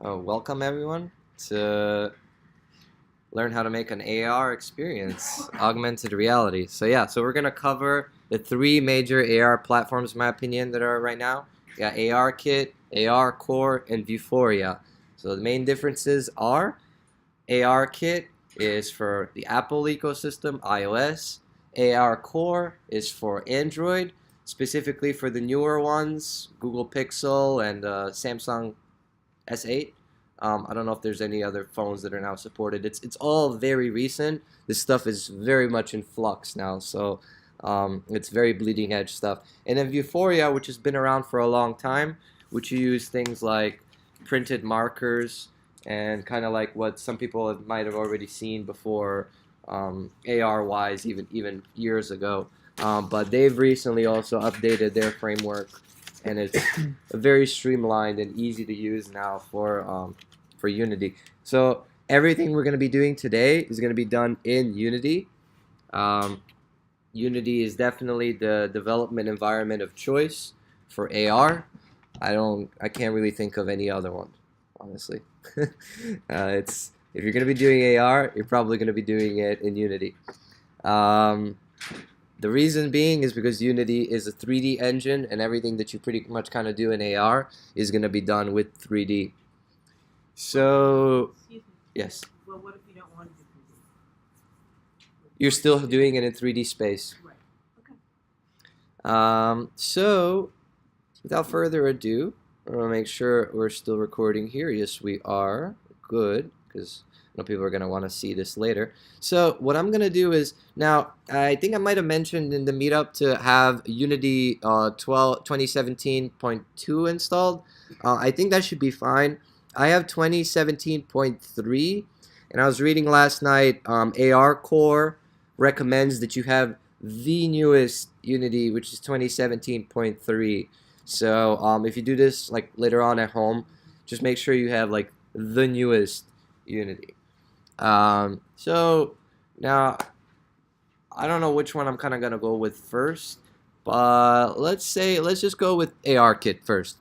Welcome everyone to learn how to make an AR experience, augmented reality. So we're gonna cover the three major AR platforms, in my opinion, that are right now. We got ARKit, ARCore, and Vuforia. So the main differences are ARKit is for the Apple ecosystem, iOS. ARCore is for Android, specifically for the newer ones, Google Pixel and Samsung S8. I don't know if there's any other phones that are now supported. It's all very recent. This stuff is very much in flux now, so it's very bleeding edge stuff. And then Vuforia, which has been around for a long time, which you use things like printed markers and kind of like what some people might have already seen before, AR-wise, even years ago. But they've recently also updated their framework, and it's very streamlined and easy to use now for Unity. So everything we're going to be doing today is going to be done in Unity. Unity is definitely the development environment of choice for AR. I can't really think of any other one, honestly. If you're going to be doing AR, you're probably going to be doing it in Unity. The reason being is because Unity is a 3D engine, and everything that you pretty much kind of do in AR is going to be done with 3D. So, Excuse me. yes, Well, what if you don't want to do 3D? you're still doing it in 3D space. Right. Okay. So, without further ado, I'm going to make sure we're still recording here. Yes, we are. Good, because I know people are going to want to see this later. So what I'm going to do is, now, I think I might have mentioned in the meetup to have Unity 2017.2 installed. I think that should be fine. I have 2017.3, and I was reading last night, ARCore recommends that you have the newest Unity, which is 2017.3. So if you do this like later on at home, just make sure you have like the newest Unity. So now I don't know which one I'm kind of gonna go with first, but let's just go with ARKit first.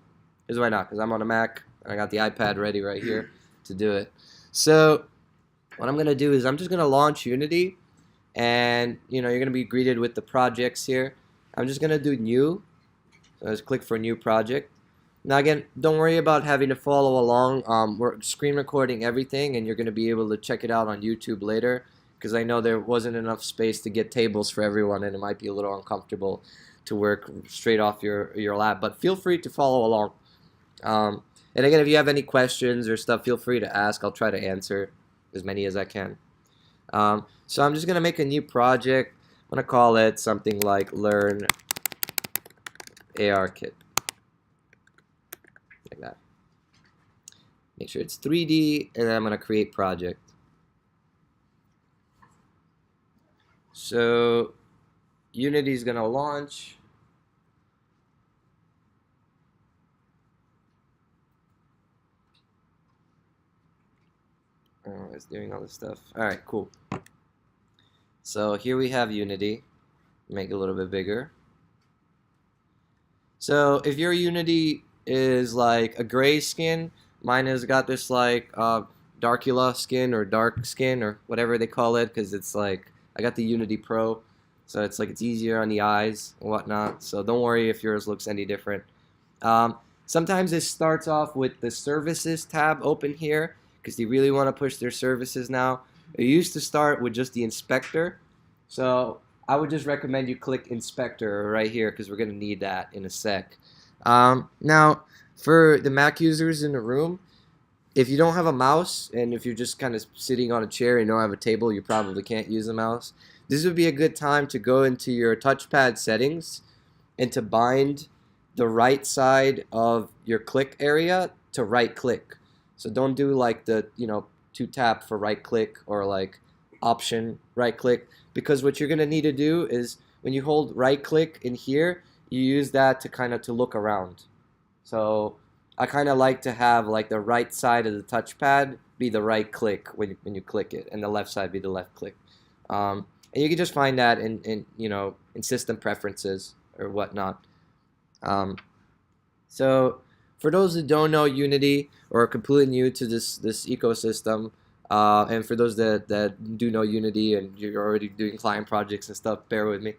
Because why not? Because I'm on a Mac. I got the iPad ready right here to do it. So what I'm gonna do is I'm just gonna launch Unity, and you're gonna be greeted with the projects here. I'm just gonna do new. So let's click for new project. Now again, don't worry about having to follow along. We're screen recording everything, and you're going to be able to check it out on YouTube later, because I know there wasn't enough space to get tables for everyone, and it might be a little uncomfortable to work straight off your lap. But feel free to follow along. And again, if you have any questions or stuff, feel free to ask. I'll try to answer as many as I can. So I'm just going to make a new project. I'm going to call it something like Learn ARKit. Like that. Make sure it's 3D, and then I'm going to create project. So Unity is going to launch. Oh, it's doing all this stuff. All right, cool. So here we have Unity. Make it a little bit bigger. So if your Unity is like a gray skin, mine has got this like Darkula skin or dark skin or whatever they call it, because it's like I got the Unity Pro, so it's like it's easier on the eyes and whatnot. So don't worry if yours looks any different. Sometimes this starts off with the services tab open here, because they really want to push their services now. It used to start with just the inspector, so I would just recommend you click inspector right here, because we're going to need that in a sec. Now, for the Mac users in the room, if you don't have a mouse, and if you're just kind of sitting on a chair and you don't have a table, you probably can't use a mouse. This would be a good time to go into your touchpad settings and to bind the right side of your click area to right click. So don't do like the, to tap for right click or like option right click, because what you're going to need to do is when you hold right click in here, you use that to kind of to look around. So I kind of like to have like the right side of the touchpad be the right click when you click it, and the left side be the left click. And you can just find that in system preferences or whatnot. So for those that don't know Unity or are completely new to this ecosystem, and for those that do know Unity and you're already doing client projects and stuff, bear with me.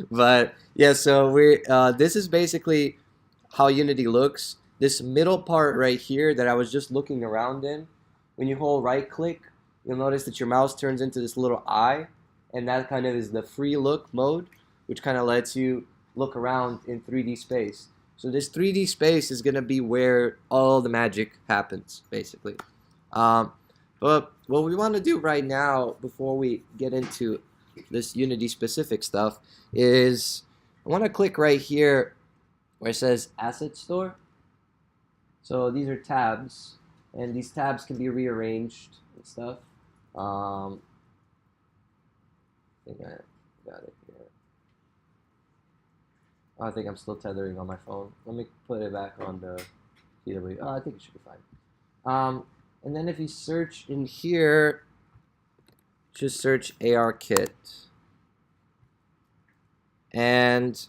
But yeah, so this is basically how Unity looks. This middle part right here that I was just looking around in, when you hold right click, you'll notice that your mouse turns into this little eye, and that kind of is the free look mode, which kind of lets you look around in 3D space. So this 3D space is going to be where all the magic happens, basically. But what we want to do right now, before we get into this Unity specific stuff, is I want to click right here where it says Asset Store. So these are tabs, and these tabs can be rearranged and stuff. I think I got it here. I think I'm still tethering on my phone. Let me put it back on the TW. Oh, I think it should be fine. And then if you search in here, just search ARKit. And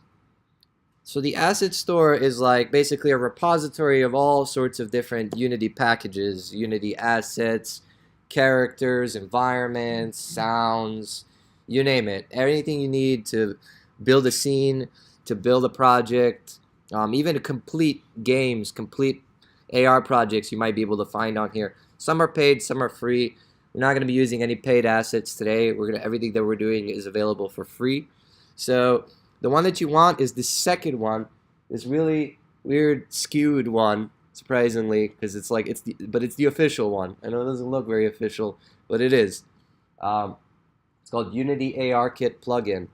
so the asset store is like basically a repository of all sorts of different Unity packages, Unity assets, characters, environments, sounds, you name it. Anything you need to build a scene, to build a project, even complete games, complete AR projects you might be able to find on here. Some are paid, some are free. We're not going to be using any paid assets today. Everything that we're doing is available for free. So the one that you want is the second one, this really weird skewed one, surprisingly, because it's the official one. I know it doesn't look very official, but it is. It's called Unity ARKit plugin.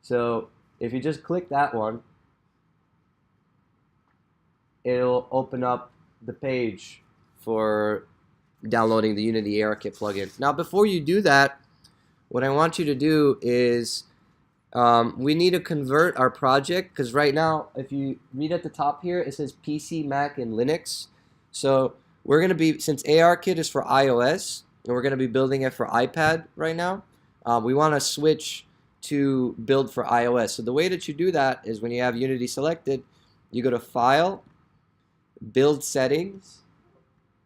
So if you just click that one, it'll open up the page for downloading the Unity ARKit plugin. Now, before you do that, what I want you to do is we need to convert our project, because right now, if you read at the top here, it says PC, Mac, and Linux. So we're going to be, since ARKit is for iOS, and we're going to be building it for iPad right now, we want to switch to build for iOS. So the way that you do that is when you have Unity selected, you go to File, Build Settings,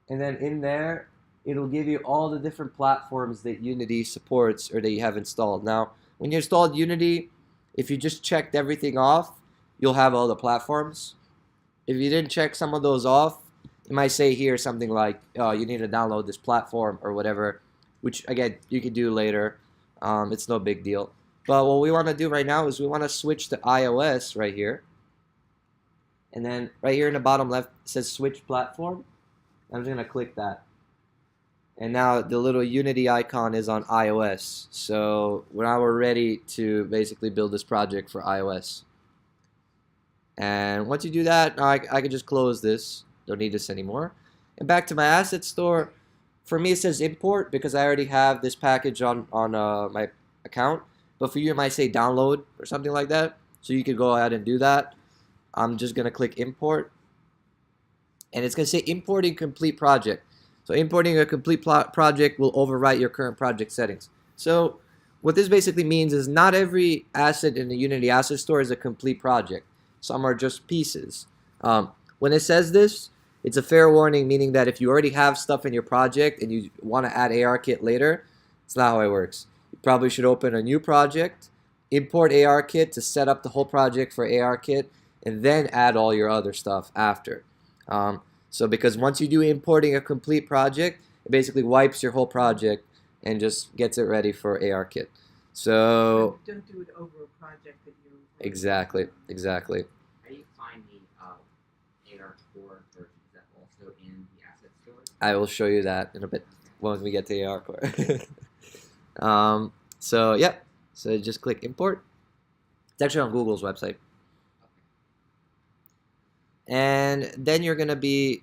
and then in there, it'll give you all the different platforms that Unity supports or that you have installed. Now, when you installed Unity, if you just checked everything off, you'll have all the platforms. If you didn't check some of those off, it might say here something like, oh, you need to download this platform or whatever, which, again, you can do later. It's no big deal. But what we want to do right now is we want to switch to iOS right here. And then right here in the bottom left, it says Switch Platform. I'm just going to click that. And now the little Unity icon is on iOS. So now we're ready to basically build this project for iOS. And once you do that, I can just close this. Don't need this anymore. And back to my asset store. For me, it says import because I already have this package on my account. But for you, it might say download or something like that. So you could go ahead and do that. I'm just going to click import. And it's going to say importing complete project. So importing a complete project will overwrite your current project settings. So what this basically means is not every asset in the Unity Asset Store is a complete project. Some are just pieces. When it says this, it's a fair warning, meaning that if you already have stuff in your project and you want to add ARKit later, it's not how it works. You probably should open a new project, import ARKit to set up the whole project for ARKit, and then add all your other stuff after. So because once you do importing a complete project, it basically wipes your whole project and just gets it ready for ARKit. So don't do it over a project that you. Exactly. How do you find the ARCore version? Is that also in the asset store? I will show you that in a bit when we get to ARCore. So yeah, so just click import. It's actually on Google's website. And then you're going to be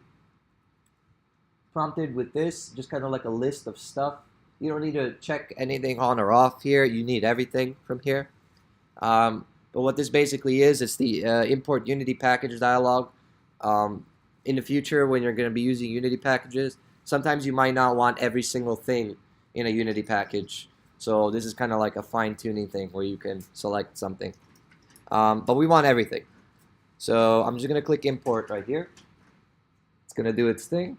prompted with this, just kind of like a list of stuff. You don't need to check anything on or off here. You need everything from here. But what this basically is, it's the import Unity package dialog. In the future, when you're going to be using Unity packages, sometimes you might not want every single thing in a Unity package. So this is kind of like a fine-tuning thing where you can select something. But we want everything. So I'm just going to click import right here. gonna do its thing.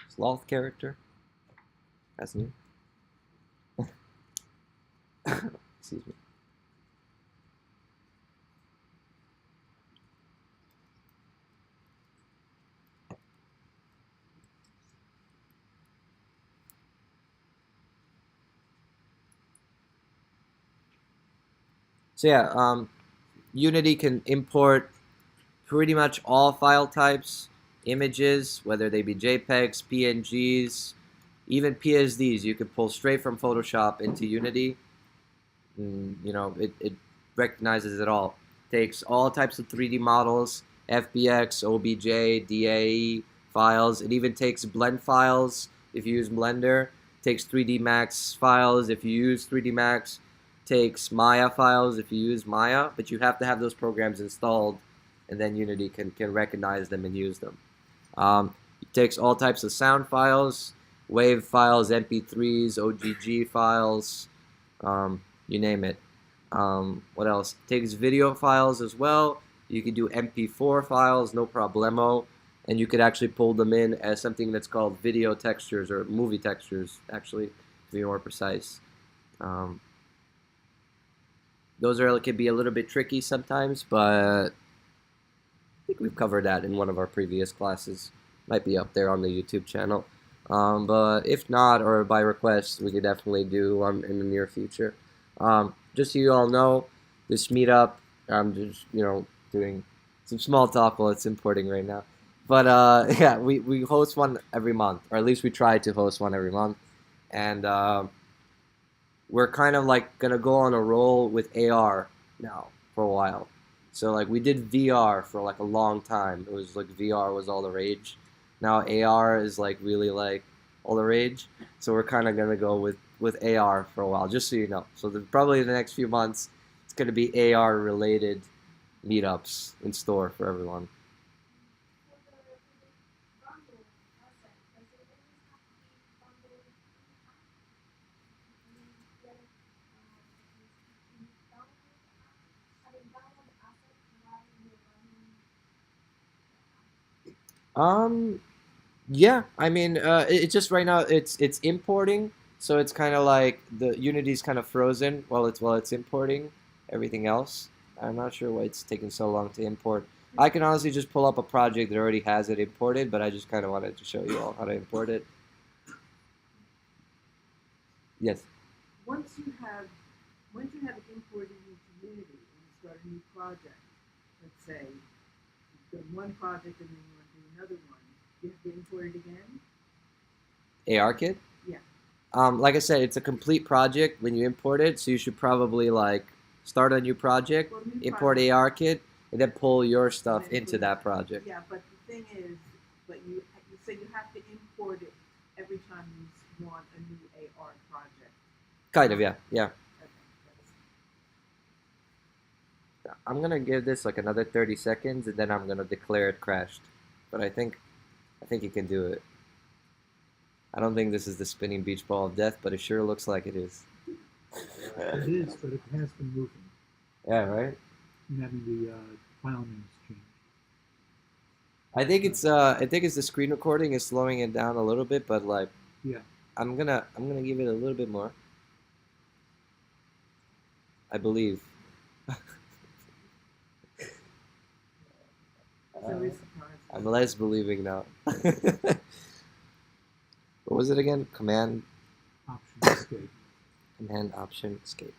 Sloth character. That's new. Excuse me. So yeah, Unity can import pretty much all file types, images, whether they be JPEGs, PNGs, even PSDs. You can pull straight from Photoshop into Unity. You know, it recognizes it all. Takes all types of 3D models, FBX, OBJ, DAE files. It even takes blend files if you use Blender. Takes 3D Max files if you use 3D Max. Takes Maya files if you use Maya, but you have to have those programs installed, and then Unity can recognize them and use them. It takes all types of sound files, WAV files, MP3s, OGG files, you name it. What else? It takes video files as well. You can do MP4 files, no problemo, and you could actually pull them in as something that's called video textures or movie textures, actually, to be more precise. Those can be a little bit tricky sometimes, but I think we've covered that in one of our previous classes. Might be up there on the YouTube channel. But if not, or by request, we could definitely do one in the near future. Just so you all know, this meetup, I'm just, doing some small talk while it's importing right now. But yeah, we host one every month, or at least we try to host one every month. And we're kind of like gonna go on a roll with AR now for a while. So like we did VR for like a long time. It was like VR was all the rage. Now AR is like really like all the rage. So we're kind of gonna go with AR for a while, just so you know. So probably the next few months, it's gonna be AR related meetups in store for everyone. Yeah, I mean, it's just right now it's importing, so it's kind of like the Unity's kind of frozen while it's importing everything else. I'm not sure why it's taking so long to import. I can honestly just pull up a project that already has it imported, but I just kind of wanted to show you all how to import it. Yes. Once you have it imported into Unity and you start a new project, let's say you've done one project and then you want to do another one, you have to import it again? ARKit? Yeah. Like I said, it's a complete project when you import it, so you should probably like start a new project, Well, new import project. ARKit, and then pull your stuff And then into put it- that project. Yeah, but the thing is, you say you have to import it every time you want a new AR project. Kind of, yeah. Okay, I'm gonna give this like another 30 seconds, and then I'm gonna declare it crashed. But I think you can do it. I don't think this is the spinning beach ball of death, but it sure looks like it is. It is, but it has been moving. Yeah, right? And having the file names changed. I think it's the screen recording is slowing it down a little bit, but like Yeah. I'm gonna give it a little bit more. I believe. I'm less believing now. What was it again? Command Option escape. Command Option Escape.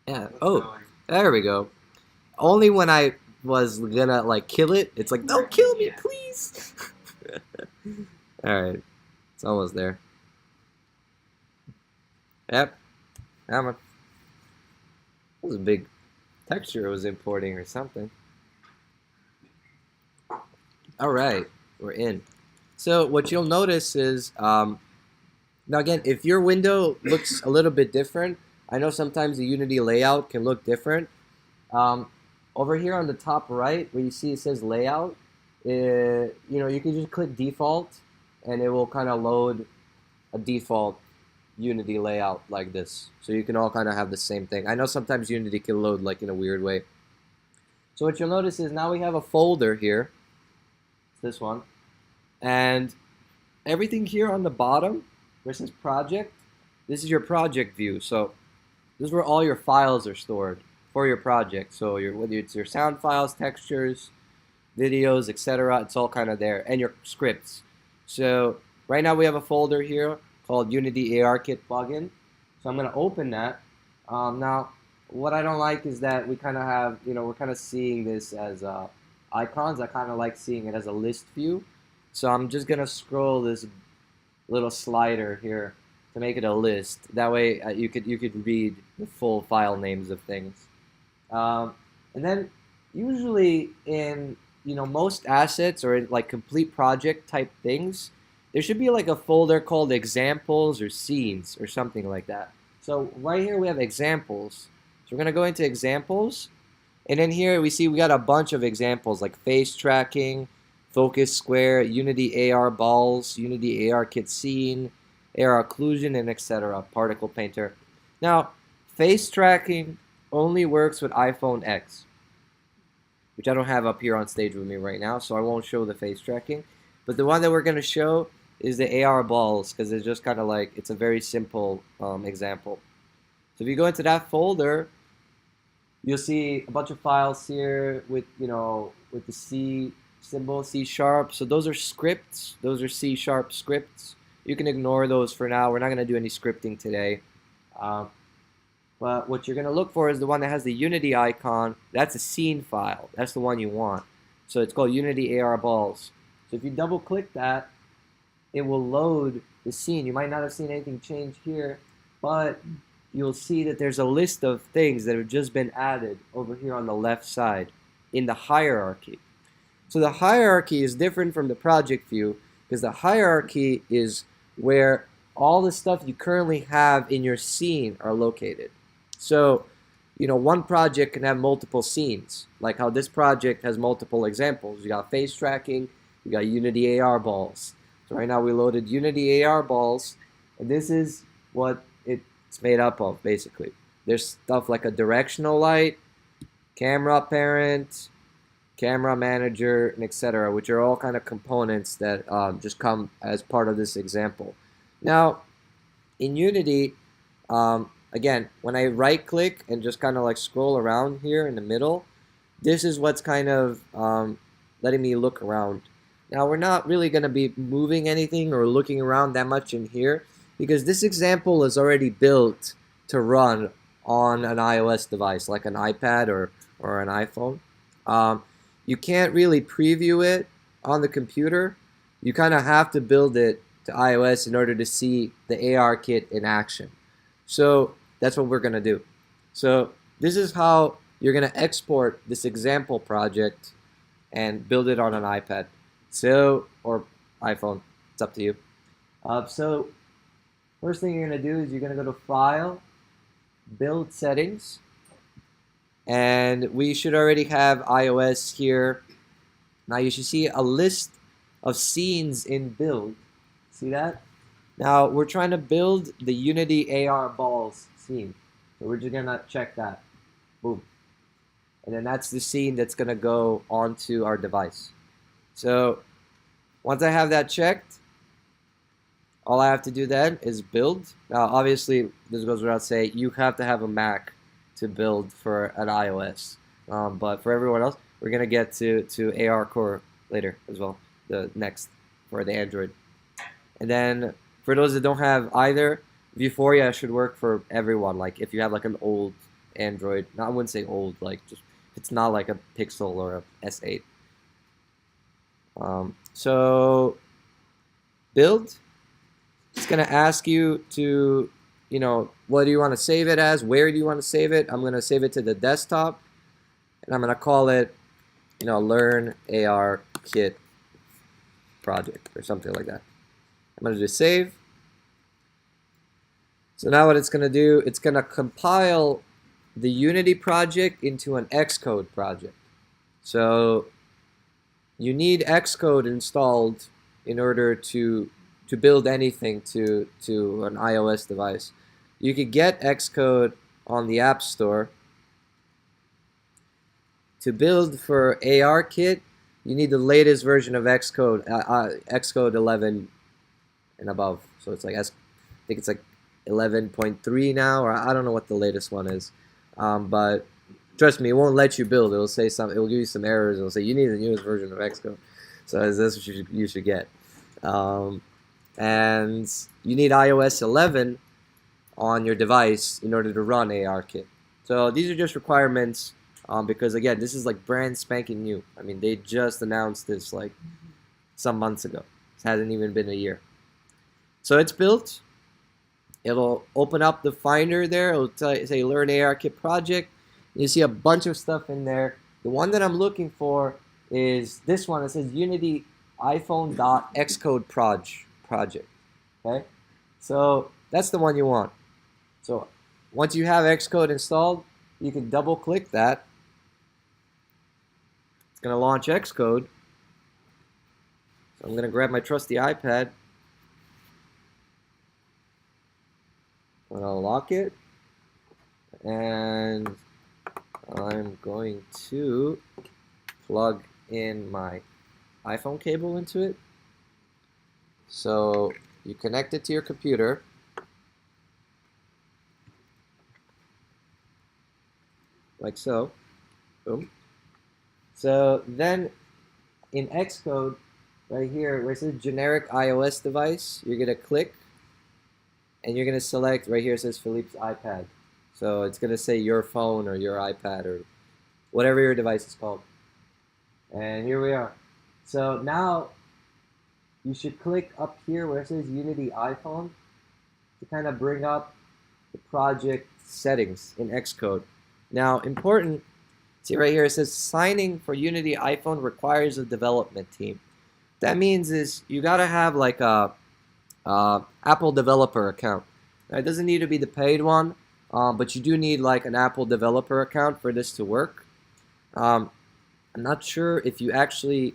Yeah. Oh, there we go. Only when I was gonna like kill it, it's like, don't kill me, please. All right, it's almost there. Yep. That was a big texture it was importing or something. All right, we're in. So what you'll notice is, now again, if your window looks a little bit different, I know sometimes the Unity layout can look different. Over here on the top right, where you see it says layout, you can just click default, and it will kind of load a default Unity layout like this. So you can all kind of have the same thing. I know sometimes Unity can load like in a weird way. So what you'll notice is now we have a folder here. It's this one. And everything here on the bottom where it says project, this is your project view. So this is where all your files are stored for your project. So whether it's your sound files, textures, videos, etc., it's all kind of there, and your scripts. So right now we have a folder here called Unity ARKit plugin. So I'm going to open that. Now, what I don't like is that we kind of have, we're kind of seeing this as icons. I kind of like seeing it as a list view. So I'm just going to scroll this little slider here to make it a list. That way you could read the full file names of things. And then usually in most assets or in like complete project type things, there should be like a folder called examples or scenes or something like that. So right here we have examples. So we're going to go into examples. And then here we see we got a bunch of examples like face tracking, focus square, Unity AR balls, Unity ARKit scene, AR occlusion, and etc. Particle painter. Now, face tracking only works with iPhone X, which I don't have up here on stage with me right now, so I won't show the face tracking. But the one that we're going to show is the AR balls, because it's just kind of like, it's a very simple example. So if you go into that folder, you'll see a bunch of files here with, with the C symbol, C#. So those are scripts. Those are C# scripts. You can ignore those for now. We're not going to do any scripting today. But what you're going to look for is the one that has the Unity icon. That's a scene file. That's the one you want. So it's called Unity AR balls. So if you double click that, it will load the scene. You might not have seen anything change here, but you'll see that there's a list of things that have just been added over here on the left side in the hierarchy. So the hierarchy is different from the project view because the hierarchy is where all the stuff you currently have in your scene are located. So, one project can have multiple scenes, like how this project has multiple examples. You got face tracking, you got Unity AR balls. So right now we loaded Unity AR balls, and this is what it's made up of, basically. There's stuff like a directional light, camera parent, camera manager, and etc., which are all kind of components that just come as part of this example. Now, in Unity, again, when I right-click and just kind of like scroll around here in the middle, this is what's kind of letting me look around. Now, we're not really going to be moving anything or looking around that much in here because this example is already built to run on an iOS device, like an iPad or an iPhone. You can't really preview it on the computer. You kind of have to build it to iOS in order to see the ARKit in action. So that's what we're going to do. So this is how you're going to export this example project and build it on an iPad. So, or iPhone, it's up to you. So first thing you're going to do is you're going to go to File, Build Settings, and we should already have iOS here. Now you should see a list of scenes in build. See that? Now we're trying to build the Unity AR balls scene. So we're just going to check that. Boom. And then that's the scene that's going to go onto our device. So once I have that checked, all I have to do then is build. Now obviously, this goes without saying, you have to have a Mac to build for an iOS. But for everyone else, we're going to get to ARCore later as well, the next for the Android. And then for those that don't have either, Vuforia should work for everyone. Like if you have like an old Android, I wouldn't say old, like just it's not like a Pixel or a S8. So build. It's going to ask you to, what do you want to save it as? Where do you want to save it? I'm going to save it to the desktop, and I'm going to call it, Learn ARKit project or something like that. I'm going to do save. So now what it's going to do, it's going to compile the Unity project into an Xcode project. So you need Xcode installed in order to to build anything to an iOS device. You could get Xcode on the App Store. To build for ARKit, you need the latest version of Xcode, Xcode 11 and above. So it's like I think it's like 11.3 now, or I don't know what the latest one is. But trust me, it won't let you build. It'll say some. It will give you some errors. It'll say you need the newest version of Xcode. So that's what you should get. And you need iOS 11 on your device in order to run ARKit. So these are just requirements because again, this is like brand spanking new. I mean, they just announced this like some months ago. It hasn't even been a year. So it's built. It'll open up the Finder there. It'll say Learn ARKit project. You see a bunch of stuff in there. The one that I'm looking for is this one. It says Unity iPhone.Xcode project. Okay, so that's the one you want. So once you have Xcode installed, you can double click that. It's going to launch Xcode. So I'm going to grab my trusty iPad. I'm going to lock it. And I'm going to plug in my iPhone cable into it. So you connect it to your computer. Like so. Boom. So then in Xcode, right here, where it says generic iOS device, you're going to click and you're going to select, right here it says Philippe's iPad. So it's going to say your phone or your iPad or whatever your device is called. And here we are. So now you should click up here where it says Unity iPhone to kind of bring up the project settings in Xcode. Now, important, see right here, it says signing for Unity iPhone requires a development team. That means is you got to have like a Apple developer account. Now, it doesn't need to be the paid one, but you do need like an Apple developer account for this to work. I'm not sure if you actually,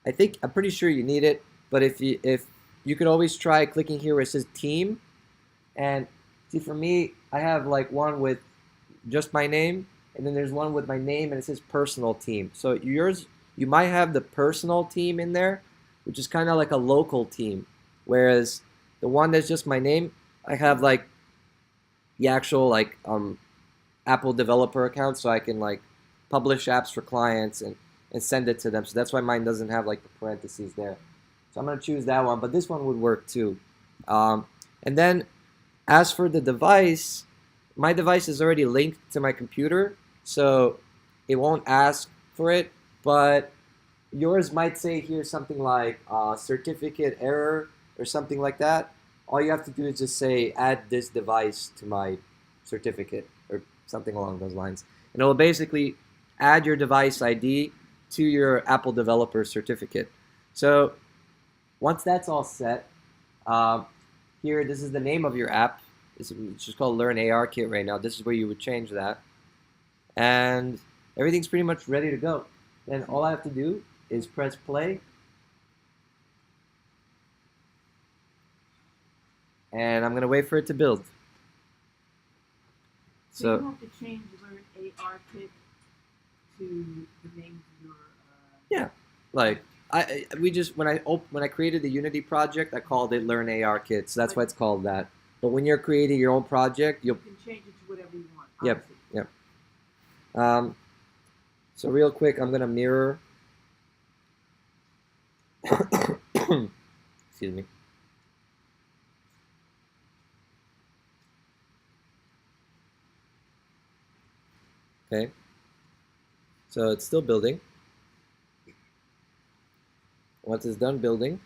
I'm pretty sure you need it, but if you could always try clicking here where it says team, and see for me, I have like one with just my name, and then there's one with my name and it says personal team. So yours, you might have the personal team in there, which is kind of like a local team, whereas the one that's just my name, I have like the actual like Apple developer account, so I can like publish apps for clients and send it to them. So that's why mine doesn't have like the parentheses there. So I'm going to choose that one, but this one would work too. And then as for the device, my device is already linked to my computer, so it won't ask for it, but yours might say here something like certificate error or something like that. All you have to do is just say add this device to my certificate or something along those lines. And it will basically add your device ID to your Apple developer certificate. So once that's all set, here, this is the name of your app. It's just called Learn ARKit right now. This is where you would change that. And everything's pretty much ready to go. Then all I have to do is press play. And I'm going to wait for it to build. So you have to change Learn ARKit to the name of your... Yeah, like when I created the Unity project, I called it Learn ARKit, so that's why it's called that. But when you're creating your own project, you can change it to whatever you want. Yep, yep. So real quick, I'm gonna mirror. Excuse me. Okay. So it's still building. Once it's done building,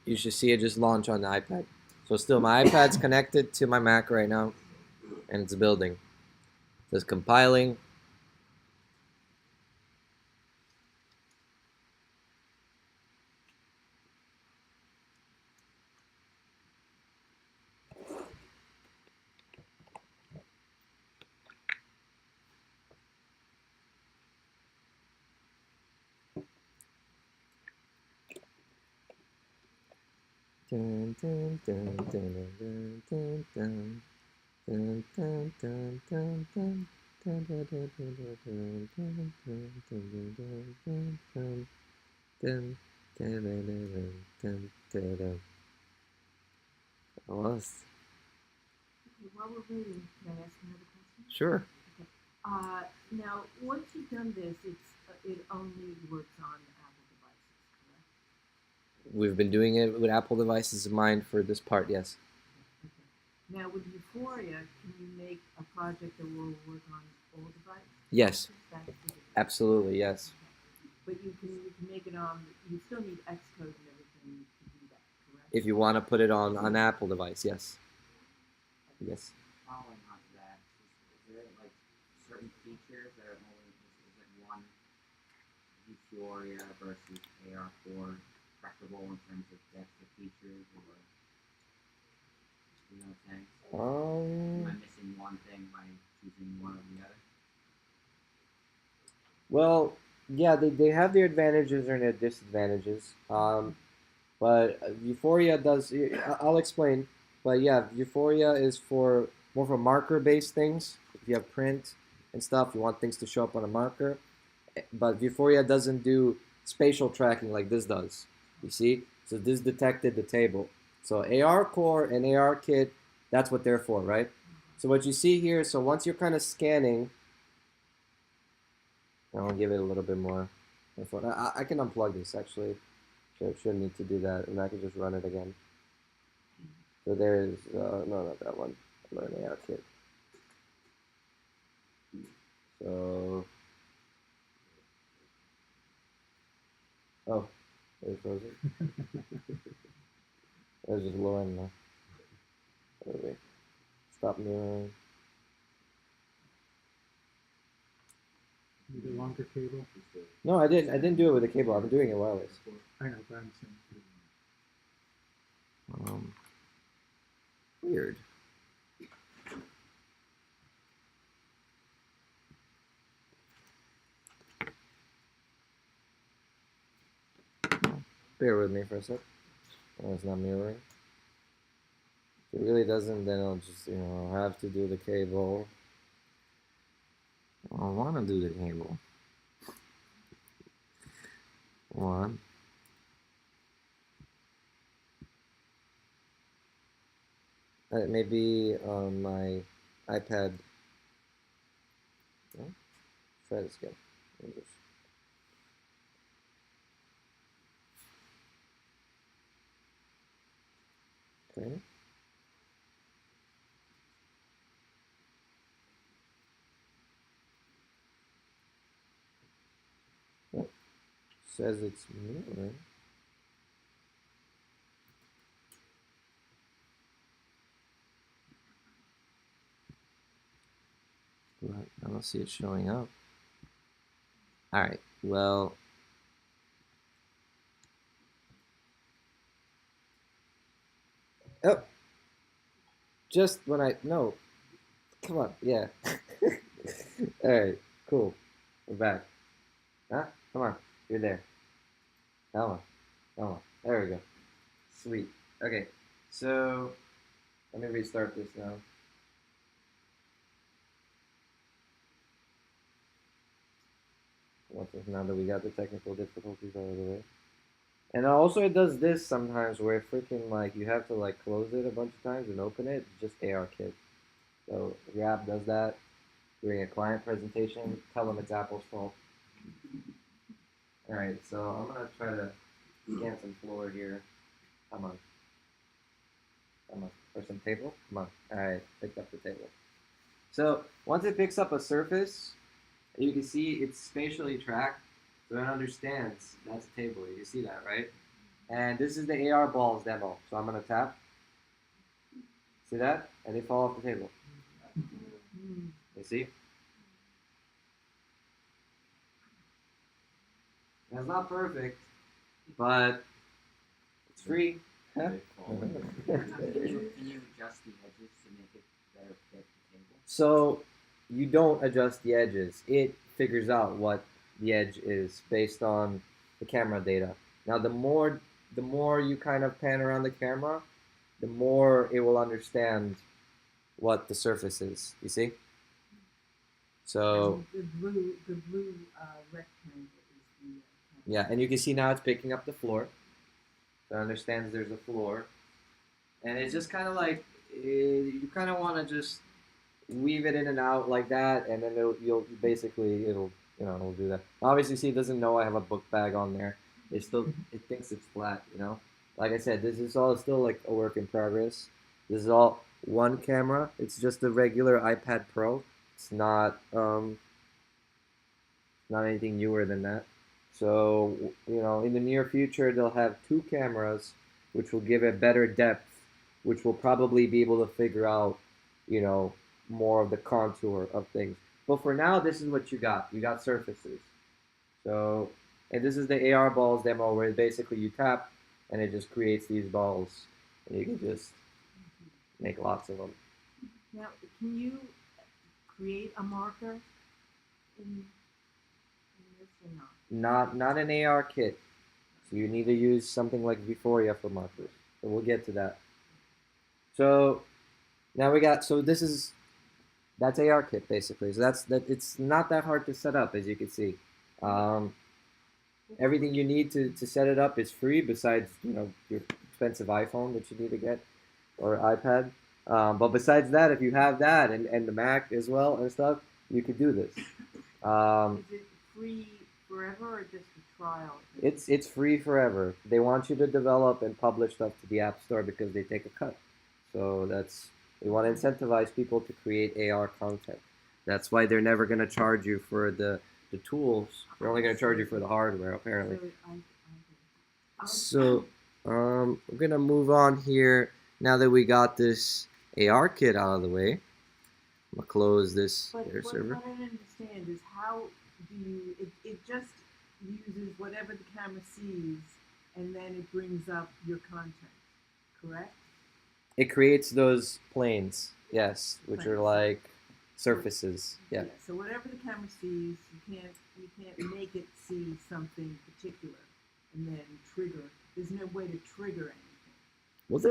you should see it just launch on the iPad. So still my iPad's connected to my Mac right now, and it's building. It's compiling. Dun, dun, dun, dun, dun, dun, dun. Dun, dun, dun, dun, dun. Dun, dun, dun, dun, dun, dun, dun, dun, dun, dun, dun, dun. Dun, dun, dun, dun, dun, dun. Almost. Okay, while we're waiting, can I ask another question? Sure. Now, once you've done this, it only works on Apple devices, correct? We've been doing it with Apple devices in mind for this part, yes. Okay. Now, with Vuforia, can you make a project that will work on all devices? Yes, That's the difference. absolutely, yes. But you can make it on. You still need Xcode and everything to do that, correct? If you want to put it on an Apple device, yes. Yes. Following on to that, is there like certain features that are only is like one Vuforia versus ARCore preferable in terms of depth of features, or you know what I'm saying? Am I missing one thing by choosing one or the other? Well, yeah, they have their advantages and their disadvantages. But Euphoria does. I'll explain. But yeah, Euphoria is for more for marker-based things. If you have print and stuff, you want things to show up on a marker. But Euphoria doesn't do spatial tracking like this does. You see? So this detected the table. So ARCore and ARKit, that's what they're for, right? So what you see here, so once you're kind of scanning, I'll give it a little bit more info. I can unplug this actually. So shouldn't need to do that, and I can just run it again. So there's, no, not that one. Learn ARKit. So, oh, there's frozen. There's just low end now. Wait. Stop mirroring. Need a longer cable? No, I didn't do it with a cable. I've been doing it wireless. I know, but I'm saying. Weird. Bear with me for a sec. Oh, it's not mirroring. If it really doesn't, then I'll just, have to do the cable. I want to do the cable. One. Maybe on my iPad. No? Try this again. Okay. Oh, says it's mirroring. But I don't see it showing up. Alright, well. Oh! Just when no. Come on, yeah. Alright, cool. We're back. Huh? Come on, you're there. Come on. There we go. Sweet. Okay, so let me restart this now. Now that we got the technical difficulties out of the way. And also it does this sometimes where freaking like you have to like close it a bunch of times and open it. It's just ARKit. So if your app does that during a client presentation, tell them it's Apple's fault. Alright, so I'm gonna try to scan some floor here. Come on. Or some table? Come on. Alright, picked up the table. So once it picks up a surface, you can see it's spatially tracked, so it understands that's a table. You can see that, right? And this is the AR balls demo. So I'm going to tap. See that? And they fall off the table. You see? That's not perfect, but it's free. Huh? Can you adjust the edges to make it better fit the table? So you don't adjust the edges. It figures out what the edge is based on the camera data. Now, the more the more you kind of pan around the camera, the more it will understand what the surface is. You see? So And the blue rectangle is the yeah, and you can see now it's picking up the floor. So it understands there's a floor, and it's just kind of like you kind of want to just weave it in and out like that, and then you'll basically it'll do that. Obviously, see, it doesn't know I have a book bag on there. It thinks it's flat. Like I said, this is all still like a work in progress. This is all one camera. It's just a regular iPad Pro. It's not anything newer than that. So in the near future, they'll have two cameras, which will give it better depth, which will probably be able to figure out, you know, more of the contour of things. But for now, this is what you got. You got surfaces. So, and this is the AR balls demo where basically you tap and it just creates these balls, and you can just make lots of them. Now, can you create a marker in this or not? Not an ARKit. So you need to use something like Vuforia for markers. So we'll get to that. So now that's ARKit basically. So it's not that hard to set up, as you can see. Everything you need to set it up is free, besides your expensive iPhone that you need to get, or iPad. But besides that, if you have that and the Mac as well and stuff, you could do this. Is it free forever or just a trial? It's free forever. They want you to develop and publish stuff to the App Store because they take a cut. So they want to incentivize people to create AR content. That's why they're never going to charge you for the tools. They're only going to charge you for the hardware, apparently. So we're going to move on here now that we got this ARKit out of the way. I'm going to close this air server. What I don't understand is how do you, it just uses whatever the camera sees and then it brings up your content, correct? It creates those planes, yes, which are Planes. like surfaces. Yeah. So whatever the camera sees, you can't make it see something particular and then trigger. There's no way to trigger anything. Well,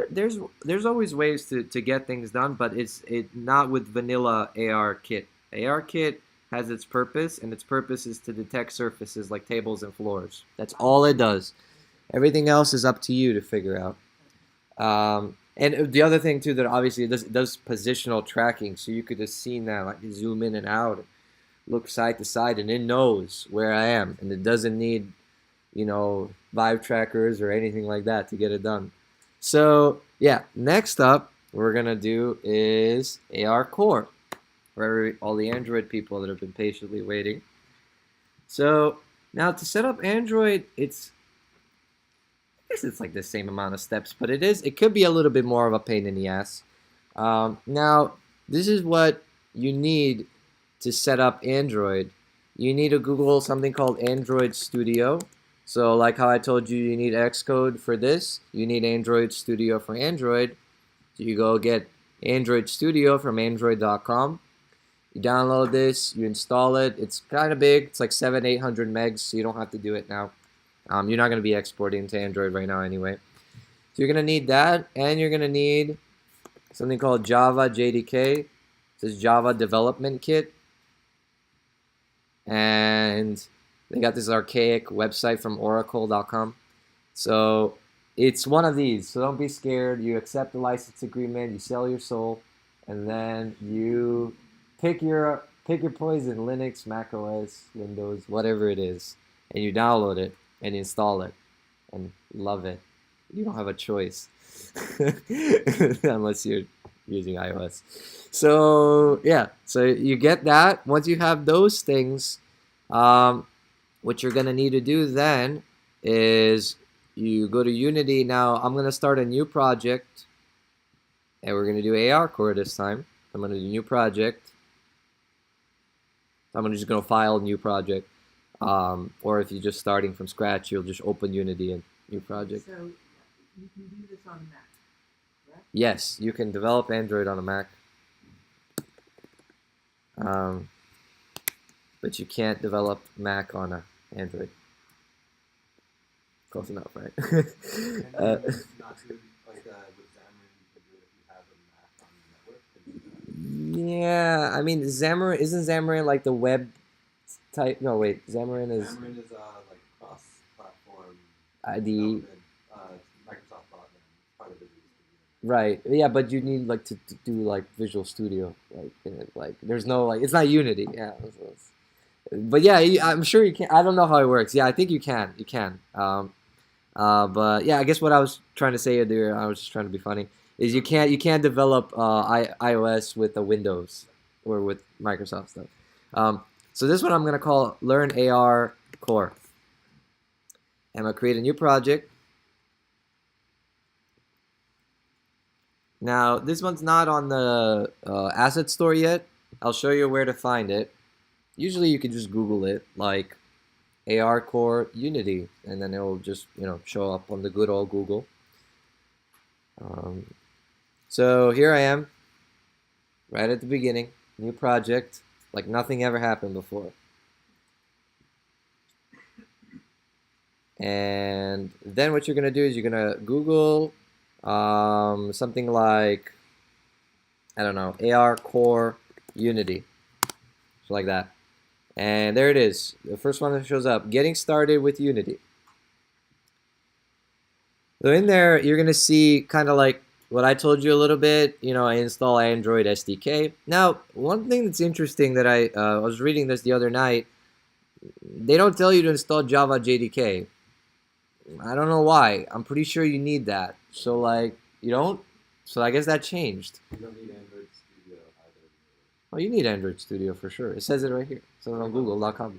there's always ways to get things done, but it's not with vanilla ARKit. ARKit has its purpose, and its purpose is to detect surfaces like tables and floors. That's all it does. Everything else is up to you to figure out. And the other thing too, that obviously it does positional tracking, so you could just see that, like you zoom in and out, look side to side, and it knows where I am, and it doesn't need Vive trackers or anything like that to get it done. So yeah, next up we're gonna do is ARCore, for all the Android people that have been patiently waiting. So now to set up Android, I guess it's like the same amount of steps, but it could be a little bit more of a pain in the ass. Now, this is what you need to set up Android. You need to Google something called Android Studio. So like how I told you, you need Xcode for this. You need Android Studio for Android. So you go get Android Studio from android.com. You download this, you install it. It's kind of big. It's like 700-800 megs, so you don't have to do it now. You're not going to be exporting to Android right now anyway. So you're going to need that, and you're going to need something called Java Jdk. This is Java Development Kit. And they got this archaic website from oracle.com. So it's one of these. So don't be scared. You accept the license agreement, you sell your soul, and then you pick your poison, Linux, Mac OS, Windows, whatever it is, and you download it and install it and love it. You don't have a choice unless you're using iOS. So yeah, so you get that. Once you have those things, what you're gonna need to do then is you go to Unity. Now I'm gonna start a new project, and we're gonna do ARCore this time. I'm gonna do a new project. I'm just gonna file new project. Or if you're just starting from scratch, you'll just open Unity and new project. So you can do this on Mac, correct? Yes, you can develop Android on a Mac. But you can't develop Mac on a Android. Close enough, right? And uh, then not to like with Xamarin, you can do it if you have a Mac on the network. Can you do that? yeah, I mean, isn't Xamarin like the web type? No, wait, Xamarin is Xamarin is like cross-platform the development. Microsoft bought them. It's part of Visual Studio. right. Yeah, but you need like to do like Visual Studio, like there's no like it's not Unity. Yeah, but yeah, I'm sure you can. I don't know how it works. Yeah, I think you can. You can. But yeah, I guess what I was trying to say there, I was just trying to be funny, is you can't develop iOS with the Windows or with Microsoft stuff. So this one I'm gonna call Learn AR Core. I'm gonna create a new project. Now this one's not on the asset store yet. I'll show you where to find it. Usually you can just Google it, like ARCore Unity, and then it will just show up on the good old Google. So here I am, right at the beginning, new project, like nothing ever happened before. And then what you're gonna do is you're gonna Google something like, I don't know, ARCore Unity, so like that. And there it is, the first one that shows up, getting started with Unity. So in there, you're going to see kind of like what I told you a little bit, I install Android SDK. Now, one thing that's interesting that I was reading this the other night, they don't tell you to install Java Jdk. I don't know why. I'm pretty sure you need that. So like, you don't? So I guess that changed. You don't need Android Studio either. Oh, you need Android Studio for sure. It says it right here. It says it on Google.com.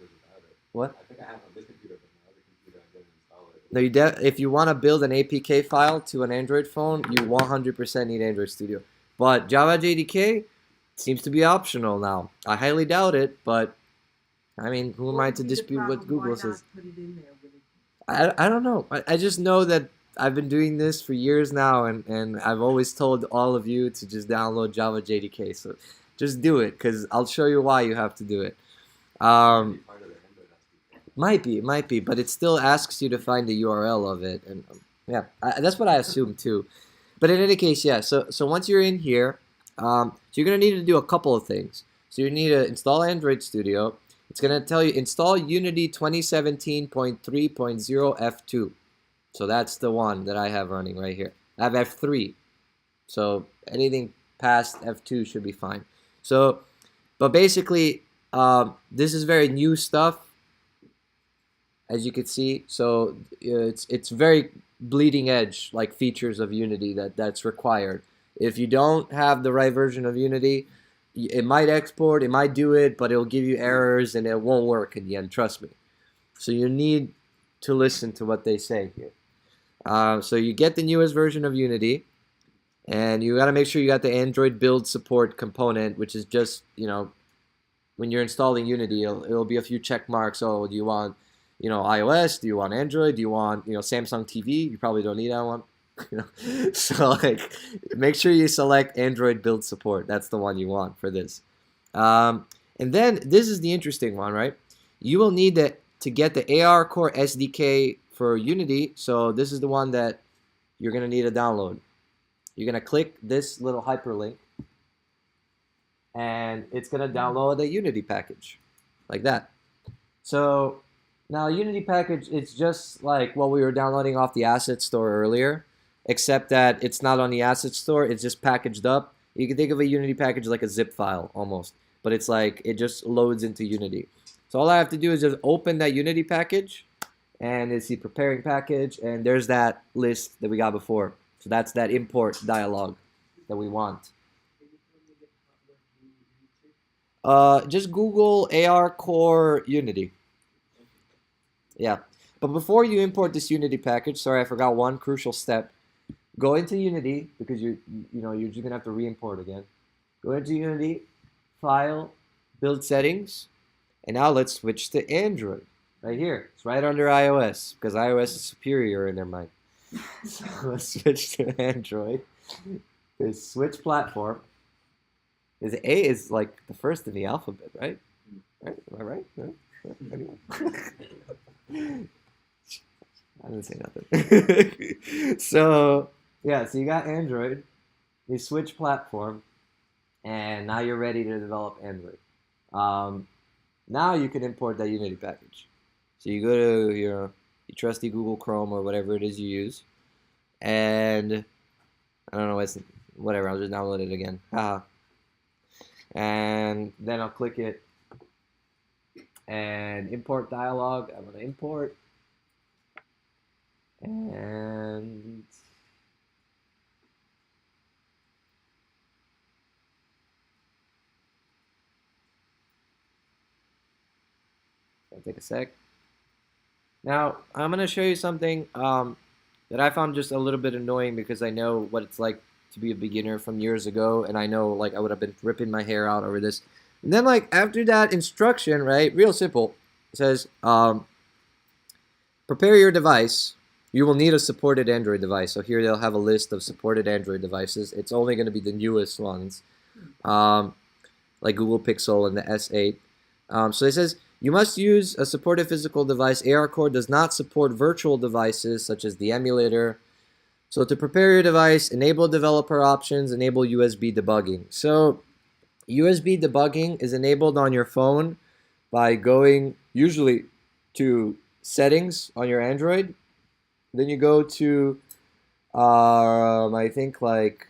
What? I think I have it on this computer, but my other computer I didn't install it. No, if you want to build an APK file to an Android phone, you 100% need Android Studio. But Java JDK seems to be optional now. I highly doubt it, but I mean, who am I to dispute what Google says? Put it in there with it. I don't know. I just know that I've been doing this for years now, and I've always told all of you to just download Java JDK. So just do it, because I'll show you why you have to do it. Might be, but it still asks you to find the URL of it, and yeah, that's what I assumed too. But in any case, yeah. So once you're in here, so you're gonna need to do a couple of things. So you need to install Android Studio. It's gonna tell you install Unity 2017.3.0 F2. So that's the one that I have running right here. I have F3, so anything past F2 should be fine. So, but basically, this is very new stuff, as you can see. So it's very bleeding edge, like features of Unity that's required. If you don't have the right version of Unity, it might export, it might do it, but it'll give you errors and it won't work in the end, trust me. So you need to listen to what they say here. So you get the newest version of Unity, and you got to make sure you got the Android build support component, which is just, when you're installing Unity, it'll be a few check marks. Oh, do you want, iOS? Do you want Android? Do you want, Samsung TV? You probably don't need that one. So like, make sure you select Android build support. That's the one you want for this. And then this is the interesting one, right? You will need to get the ARCore SDK for Unity. So this is the one that you're gonna need to download. You're gonna click this little hyperlink, and it's gonna download a Unity package, like that. So now Unity package, it's just like what we were downloading off the asset store earlier, except that it's not on the asset store, it's just packaged up. You can think of a Unity package like a zip file almost, but it's like it just loads into Unity. So all I have to do is just open that Unity package, and it's the preparing package, and there's that list that we got before. So that's that import dialog that we want. Just Google ARCore Unity. Yeah, but before you import this Unity package, sorry, I forgot one crucial step. Go into Unity, because you're just gonna have to re-import again. Go into Unity, File, Build Settings, and now let's switch to Android. Right here, it's right under iOS, because iOS is superior in their mind. So let's switch to Android. There's switch platform. Is A is like the first in the alphabet, right? Right? Am I right? No? Anyone? I didn't say nothing. So yeah, so you got Android. You switch platform, and now you're ready to develop Android. Now you can import that Unity package. So you go to your trusty Google Chrome or whatever it is you use, and I don't know, it's whatever. I'll just download it again. Haha. And then I'll click it and import dialog. I'm gonna import, and it'll take a sec. Now I'm gonna show you something that I found just a little bit annoying because I know what it's like to be a beginner from years ago, and I know like I would have been ripping my hair out over this. And then like after that instruction, right, real simple, it says prepare your device. You will need a supported Android device. So here they'll have a list of supported Android devices. It's only going to be the newest ones, like Google Pixel and the S8. So it says you must use a supported physical device. ARCore does not support virtual devices such as the emulator. So to prepare your device, enable developer options, enable USB debugging. So USB debugging is enabled on your phone by going usually to settings on your Android. Then you go to, I think like,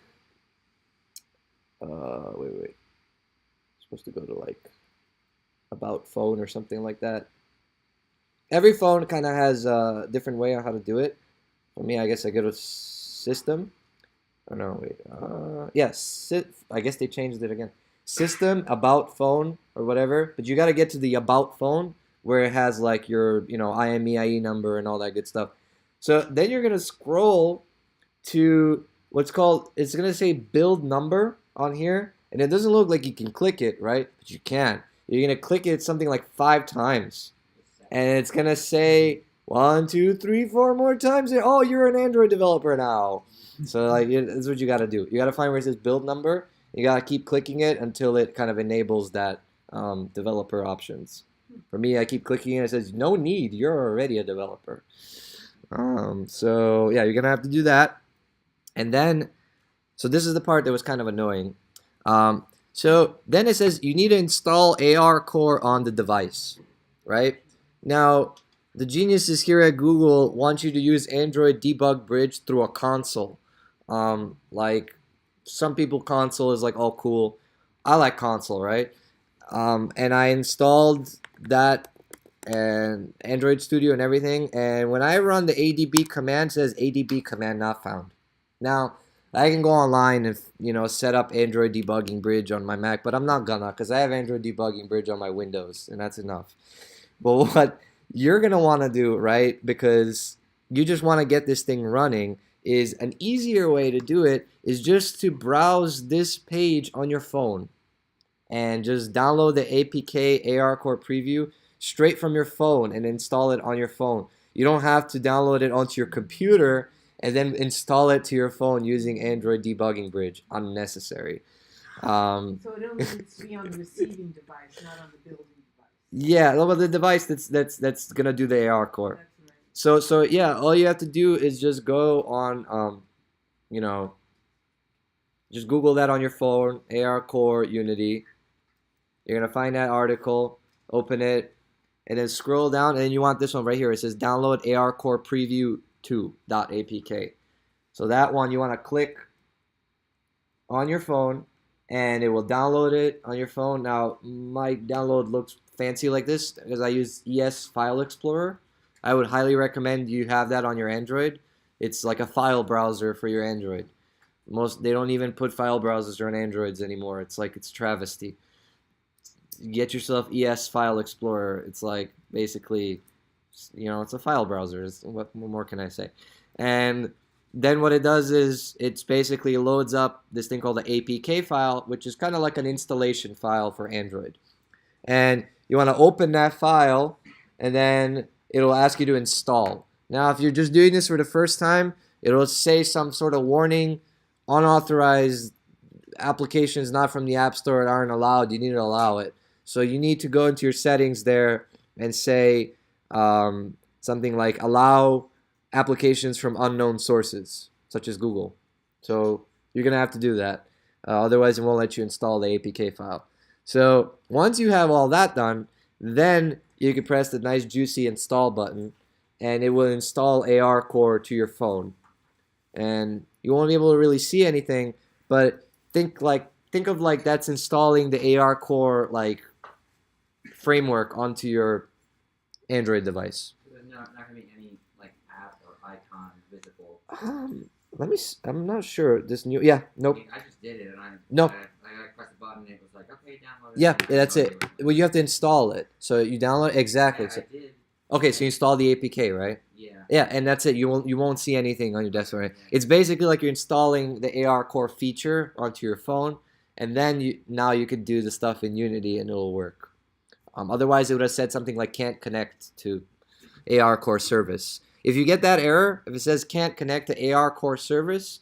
wait. Supposed to go to like about phone or something like that. Every phone kind of has a different way on how to do it. For me, I guess I go to system. Oh no, wait. Yes, I guess they changed it again. System, about phone, or whatever. But you got to get to the about phone where it has like your, IMEIE number and all that good stuff. So then you're going to scroll to what's called, it's going to say build number on here. And it doesn't look like you can click it, right? But you can. You're going to click it something like 5 times. And it's going to say 1, 2, 3, 4 more times. And, oh, you're an Android developer now. So like, that's what you got to do. You got to find where it says build number. You got to keep clicking it until it kind of enables that developer options. For me, I keep clicking it. It says, no need. You're already a developer. So yeah, you're gonna have to do that, and then, so this is the part that was kind of annoying. So then it says you need to install ARCore on the device, right? Now, the geniuses here at Google want you to use Android Debug Bridge through a console. Like some people, console is like all cool. I like console, right? And I installed that and Android Studio and everything, and when I run the ADB command, it says ADB command not found. Now I can go online and set up Android debugging bridge on my Mac, but I'm not gonna, because I have Android debugging bridge on my Windows, and that's enough. But what you're gonna want to do, right, because you just want to get this thing running, is an easier way to do it is just to browse this page on your phone and just download the APK ARCore preview straight from your phone and install it on your phone. You don't have to download it onto your computer and then install it to your phone using Android debugging bridge. Unnecessary. So it only needs to be on the receiving device, not on the building device. Yeah, well, the device that's gonna do the ARCore. That's right. So yeah, all you have to do is just go on, just Google that on your phone, ARCore Unity. You're gonna find that article, open it, and then scroll down, and then you want this one right here. It says download ARCore preview 2.apk. So that one you want to click on your phone, and it will download it on your phone. Now my download looks fancy like this because I use ES File Explorer. I would highly recommend you have that on your Android. It's like a file browser for your Android. They don't even put file browsers on Androids anymore. It's like it's travesty. Get yourself ES File Explorer. It's like basically, it's a file browser. What more can I say? And then what it does is it's basically loads up this thing called the APK file, which is kind of like an installation file for Android. And you want to open that file, and then it'll ask you to install. Now, if you're just doing this for the first time, it'll say some sort of warning, unauthorized applications not from the App Store aren't allowed. You need to allow it. So you need to go into your settings there and say something like allow applications from unknown sources, such as Google. So you're going to have to do that. Otherwise, it won't let you install the APK file. So once you have all that done, then you can press the nice juicy install button, and it will install ARCore to your phone. And you won't be able to really see anything, but think of like that's installing the ARCore like framework onto your Android device. There's not going to be any like app or icon visible. I'm not sure. This new, yeah, nope. I just did it, and I pressed the button, and it was like, okay, download it. Yeah, that's it. Well, you have to install it. So you download exactly. Yeah, So, I did. okay, so you install the APK, right? Yeah. Yeah, and that's it. You won't see anything on your desktop. Right? It's basically like you're installing the ARCore feature onto your phone, and then now you can do the stuff in Unity, and it'll work. Otherwise, it would have said something like can't connect to ARCore service. If you get that error, if it says can't connect to ARCore service,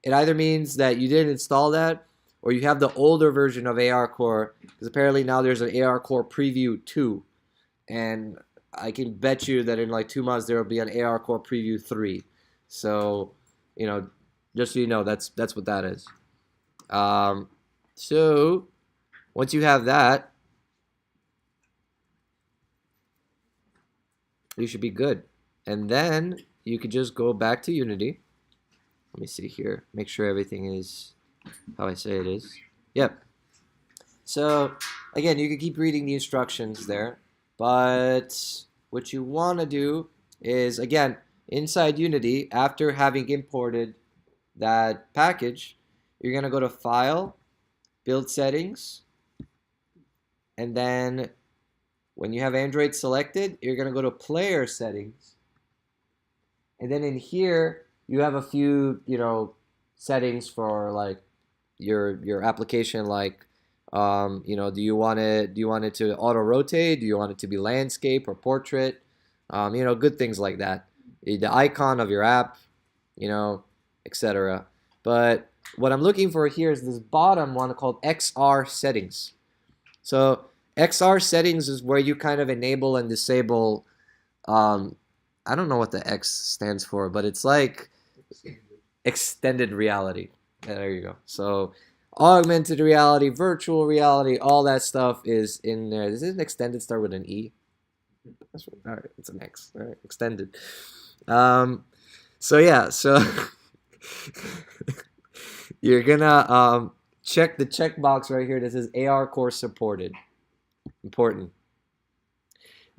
it either means that you didn't install that, or you have the older version of ARCore, because apparently now there's an ARCore Preview 2, and I can bet you that in like 2 months there will be an ARCore Preview 3. So, just so you know, that's what that is. So, once you have that, you should be good. And then you could just go back to Unity. Let me see here. Make sure everything is how I say it is. Yep. So, again, you can keep reading the instructions there. But what you want to do is, again, inside Unity, after having imported that package, you're going to go to File, Build Settings, and then when you have Android selected, you're going to go to Player Settings. And then in here, you have a few, settings for like your application, like do you want it to auto rotate? Do you want it to be landscape or portrait? Good things like that. The icon of your app, etc. But what I'm looking for here is this bottom one called XR settings. So XR settings is where you kind of enable and disable, I don't know what the X stands for, but it's like extended reality. Yeah, there you go. So augmented reality, virtual reality, all that stuff is in there. Does it extended start with an E? That's right. All right, it's an X. All right, extended. So yeah, so you're gonna check the checkbox right here that says ARCore supported. Important.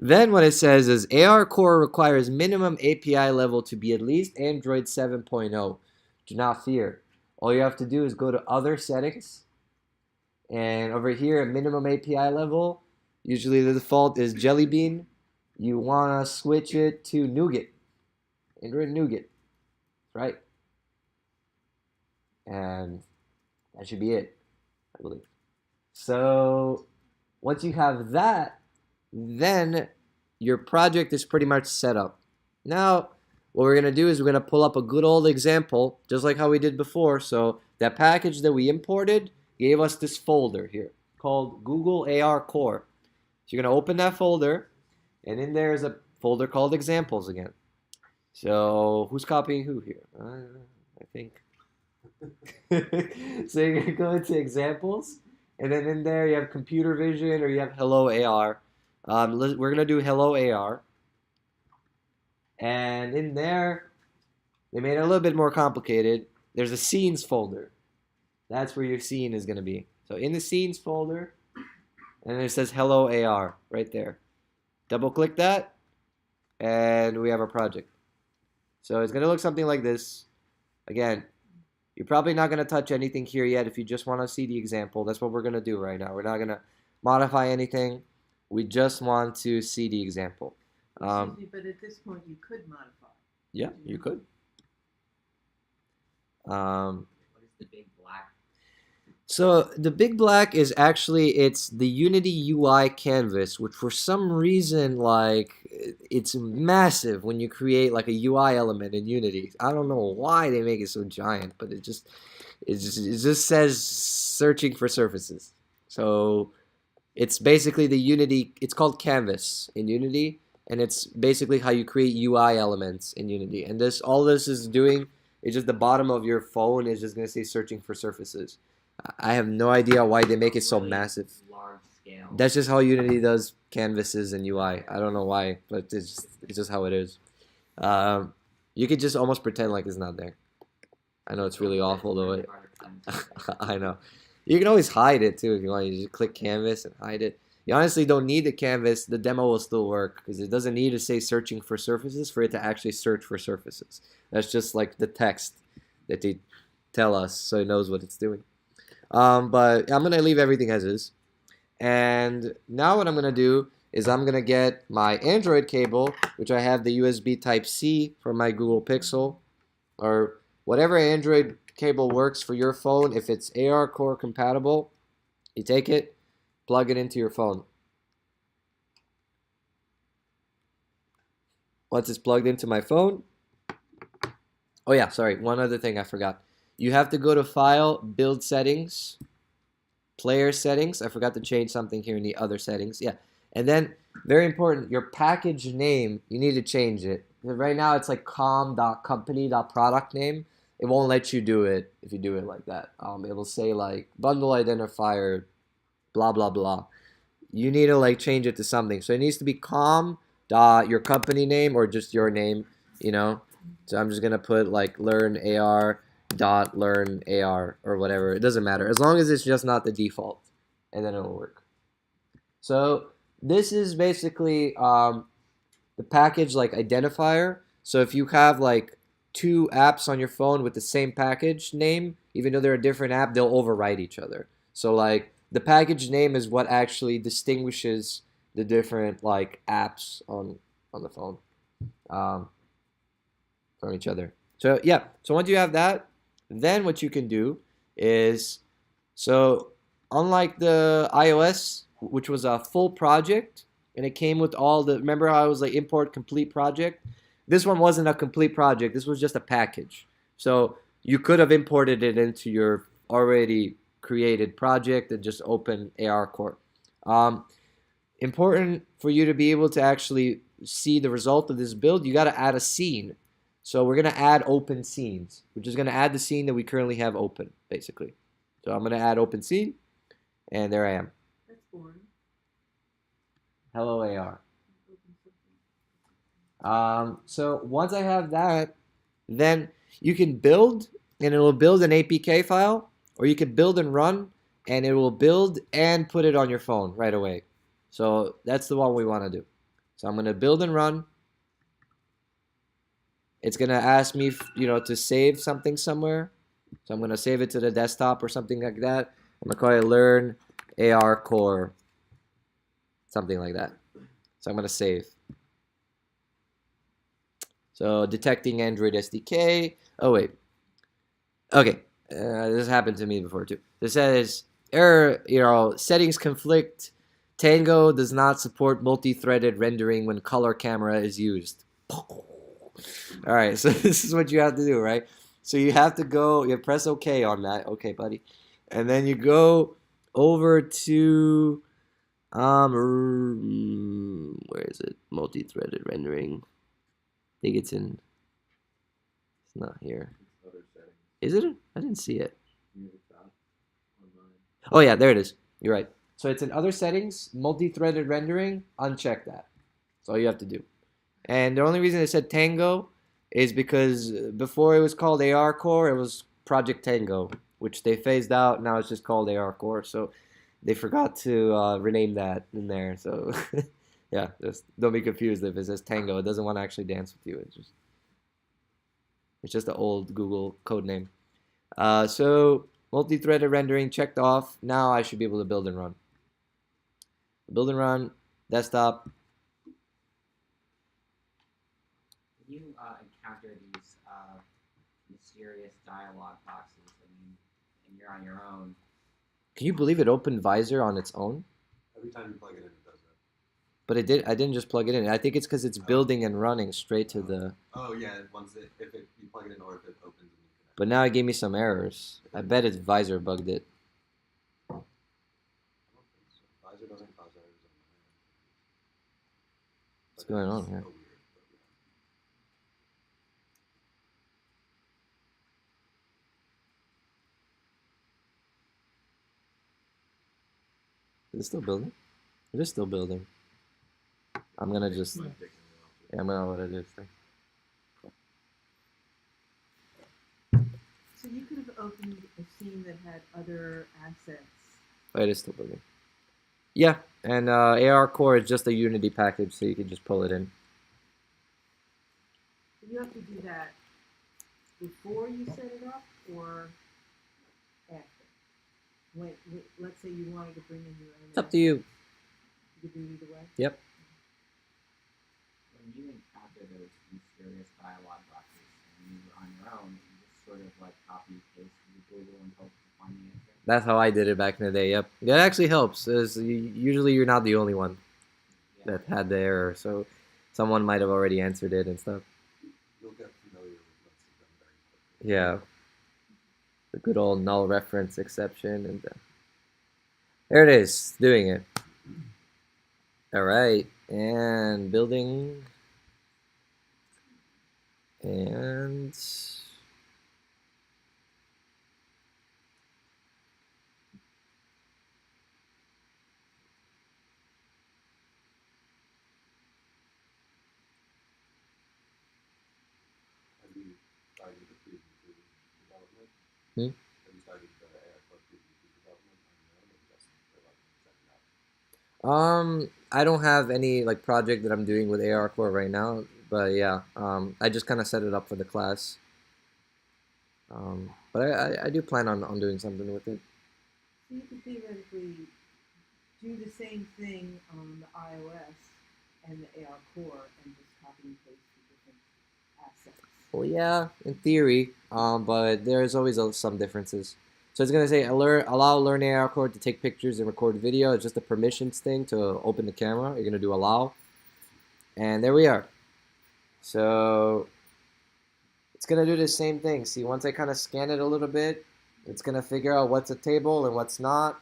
Then what it says is ARCore requires minimum API level to be at least Android 7.0. Do not fear. All you have to do is go to Other Settings, and over here at minimum API level, usually the default is Jelly Bean. You want to switch it to Nougat, Android Nougat, right? And that should be it, I believe. So once you have that, then your project is pretty much set up. Now, what we're going to do is we're going to pull up a good old example, just like how we did before. So that package that we imported gave us this folder here called Google ARCore. So you're going to open that folder, and in there is a folder called examples again. So who's copying who here? I think. So you're going to go into examples, and then in there you have computer vision or you have hello AR. We're going to do hello AR. And in there, they made it a little bit more complicated. There's a scenes folder. That's where your scene is going to be. So in the scenes folder, and it says hello AR right there. Double click that, and we have our project. So it's going to look something like this. Again, you're probably not going to touch anything here yet if you just want to see the example. That's what we're going to do right now. We're not going to modify anything. We just want to see the example. Excuse me, but at this point you could modify. Yeah, you could. What is the big black? So the big black is actually, it's the Unity UI canvas, which for some reason, like, it's massive when you create like a UI element in Unity. I don't know why they make it so giant, but it just says searching for surfaces. So it's basically the Unity, it's called canvas in Unity, and it's basically how you create UI elements in Unity. And all this is doing is just the bottom of your phone is just gonna say searching for surfaces. I have no idea why they make it so Really massive. large scale. That's just how Unity does canvases and UI. I don't know why, but it's just how it is. You could just almost pretend like it's not there. I know it's really awful though. I know. You can always hide it too if you want. You just click canvas and hide it. You honestly don't need the canvas. The demo will still work because it doesn't need to say searching for surfaces for it to actually search for surfaces. That's just like the text that they tell us so it knows what it's doing. But I'm going to leave everything as is. And now what I'm going to do is I'm going to get my Android cable, which I have the USB Type-C for my Google Pixel, or whatever Android cable works for your phone. If it's ARCore compatible, you take it, plug it into your phone. Once it's plugged into my phone, oh yeah, sorry, one other thing I forgot. You have to go to File, Build Settings, Player Settings. I forgot to change something here in the other settings. Yeah, and then very important, your package name, you need to change it. Right now it's like com.company.product name. It won't let you do it if you do it like that. It'll say like bundle identifier, blah blah blah. You need to like change it to something. So it needs to be com dot your company name or just your name, you know. So I'm just gonna put like learn AR dot learn AR or whatever. It doesn't matter as long as it's just not the default, and then it'll work. So this is basically the package like identifier. So if you have like two apps on your phone with the same package name, even though they're a different app, they'll override each other. So like the package name is what actually distinguishes the different like apps on the phone from each other. So yeah, so once you have that, then what you can do is, so unlike the iOS, which was a full project, and it came with all the, remember how I was like import complete project? This one wasn't a complete project. This was just a package. So you could have imported it into your already created project and just open ARCore. Important for you to be able to actually see the result of this build, you got to add a scene. So we're going to add open scenes, which is going to add the scene that we currently have open, basically. So I'm going to add open scene, and there I am. That's boring. Hello, AR. So once I have that, then you can build, and it will build an APK file, or you can build and run, and it will build and put it on your phone right away. So that's the one we want to do. So I'm going to build and run. It's going to ask me, to save something somewhere. So I'm going to save it to the desktop or something like that. I'm going to call it learn ARCore, something like that. So I'm going to save. So detecting Android SDK. Oh, wait. Okay. This happened to me before, too. This says, error, settings conflict. Tango does not support multi-threaded rendering when color camera is used. All right, so this is what you have to do, right? So you have to go, you press OK on that. Okay, buddy. And then you go over to, where is it? Multi-threaded rendering. I think it's in, it's not here. Is it? I didn't see it. Oh yeah, there it is. You're right. So it's in other settings, multi-threaded rendering, uncheck that. That's all you have to do. And the only reason it said Tango is because before it was called ARCore, it was Project Tango, which they phased out. Now it's just called ARCore. So they forgot to rename that in there. So yeah, just don't be confused if it says Tango. It doesn't want to actually dance with you. It's just the old Google code name. So multi-threaded rendering checked off. Now I should be able to build and run. Build and run, desktop. You encounter these mysterious dialog boxes, and you're on your own. Can you believe it opened Visor on its own? Every time you plug it in, it does that. But it did. I didn't just plug it in. I think it's because it's building and running straight to the. Oh yeah, if you plug it in or if it opens and you connect. But now it gave me some errors. I bet it's Visor bugged it. I don't think so. Visor doesn't cause errors on What's going on here? A weird program. Is it still building? It is still building. I'm gonna just, It's yeah, not taking it off. I'm gonna let it do thing. So you could have opened a scene that had other assets. Oh, it is still building. Yeah, and ARCore is just a Unity package, so you can just pull it in. You have to do that before you set it up or after. Let's say you wanted to bring in your own. It's up to you. You could do either way. Yep. When you encounter those mysterious dialog boxes and you're on your own, you just sort of like copy paste to Google and hope to find the answer. That's how I did it back in the day. Yep. That actually helps. Usually you're not the only one Yeah. that had the error, so someone might have already answered it and stuff. You'll get familiar with what's done very quickly. Yeah. The good old null reference exception, and there it is, doing it. All right, and building, and Have you started the preview development? Hmm? Have you started the ARCore preview development on your own, or just development setting up? I don't have any like project that I'm doing with ARCore right now, but yeah, I just kind of set it up for the class. But I do plan on doing something with it. So you could theoretically do the same thing on the iOS and the ARCore and just copy and paste the different assets. Well, yeah, in theory, but there's always some differences. So it's gonna say allow Learn ARCore to take pictures and record video. It's just a permissions thing to open the camera. You're gonna do allow, and there we are. So it's gonna do the same thing. See, once I kind of scan it a little bit, it's gonna figure out what's a table and what's not.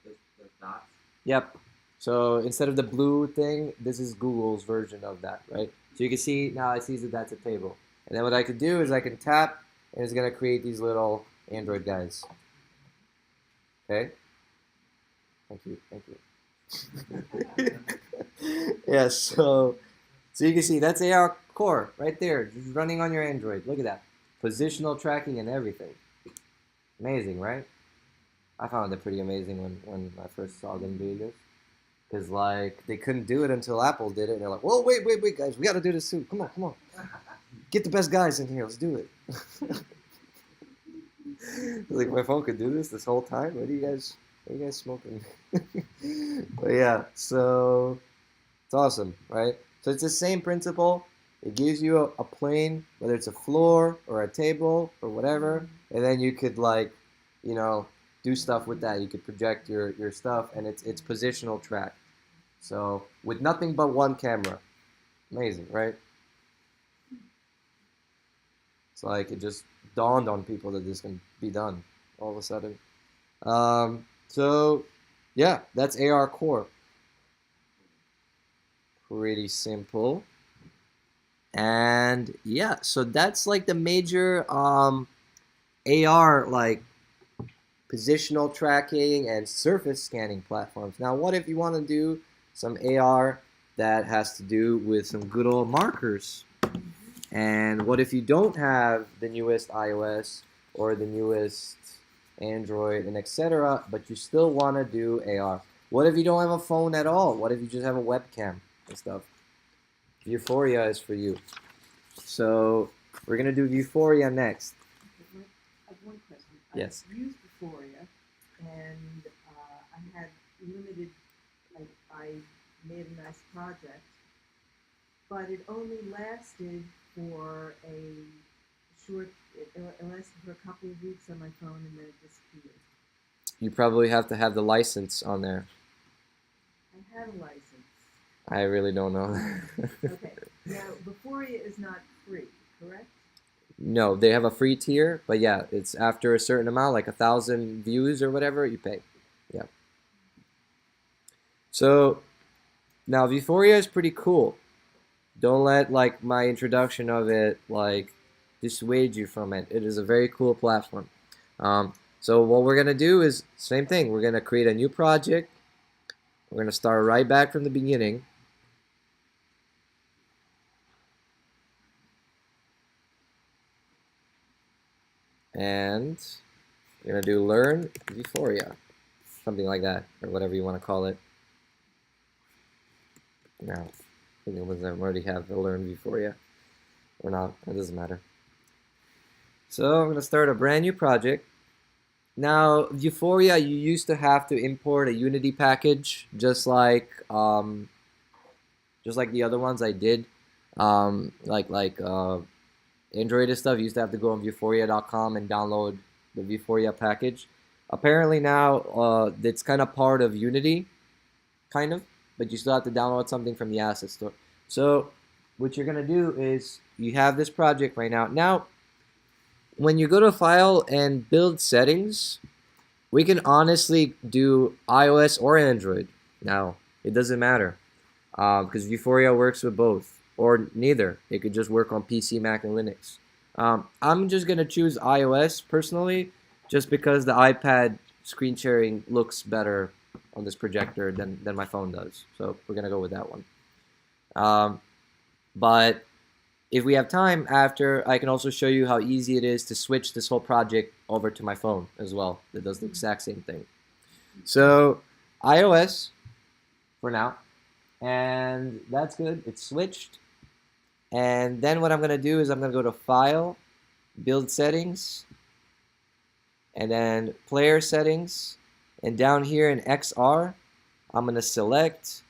Those dots. Yep. So instead of the blue thing, this is Google's version of that, right? So you can see now it sees that that's a table. And then what I could do is I can tap, and it's gonna create these little Android guys. Okay. Thank you. Yeah. So you can see that's ARCore right there, just running on your Android. Look at that, positional tracking and everything. Amazing, right? I found it pretty amazing when I first saw them doing this. Because, like, they couldn't do it until Apple did it. And they're like, whoa, wait, guys. We got to do this too. Come on. Get the best guys in here. Let's do it. Like, my phone could do this whole time? What are you guys smoking? But, yeah. So, it's awesome, right? So, it's the same principle. It gives you a plane, whether it's a floor or a table or whatever. And then you could, like, you know, do stuff with that. You could project your stuff, and it's positional track. So with nothing but one camera. Amazing, right? It's like it just dawned on people that this can be done all of a sudden. So yeah, that's ARCore. Pretty simple. And yeah, so that's like the major AR like positional tracking and surface scanning platforms. Now, what if you want to do some AR that has to do with some good old markers? And what if you don't have the newest iOS or the newest Android and etc., but you still want to do AR? What if you don't have a phone at all? What if you just have a webcam and stuff? Vuforia is for you. So we're going to do Vuforia next. I have one question. Yes. I've used Vuforia, and I had limited. I made a nice project, but it only lasted for a short. It lasted for a couple of weeks on my phone, and then it disappeared. You probably have to have the license on there. I had a license. I really don't know. Okay. Now, Vuforia is not free, correct? No, they have a free tier, but yeah, it's after a certain amount, like 1,000 views or whatever, you pay. Yeah. So now Vuforia is pretty cool. Don't let like my introduction of it like dissuade you from it. It is a very cool platform. So what we're gonna do is same thing. We're gonna create a new project. We're gonna start right back from the beginning. And we're gonna do learn Vuforia, something like that, or whatever you want to call it. Now, I think I already have the learn Vuforia, or not. It doesn't matter. So I'm gonna start a brand new project. Now, Vuforia, you used to have to import a Unity package, just like the other ones I did, Android and stuff. You used to have to go on Vuforia.com and download the Vuforia package. Apparently now it's kind of part of Unity, kind of, but you still have to download something from the asset store. So what you're gonna do is you have this project right now. Now, when you go to File and Build Settings, we can honestly do iOS or Android. Now, it doesn't matter because Vuforia works with both, or neither. It could just work on PC, Mac, and Linux. I'm just going to choose iOS personally, just because the iPad screen sharing looks better on this projector than my phone does. So we're going to go with that one. But if we have time after, I can also show you how easy it is to switch this whole project over to my phone as well. That does the exact same thing. So iOS for now, and that's good. It's switched. And then what I'm going to do is I'm going to go to File, Build Settings, and then Player Settings. And down here in XR, I'm going to select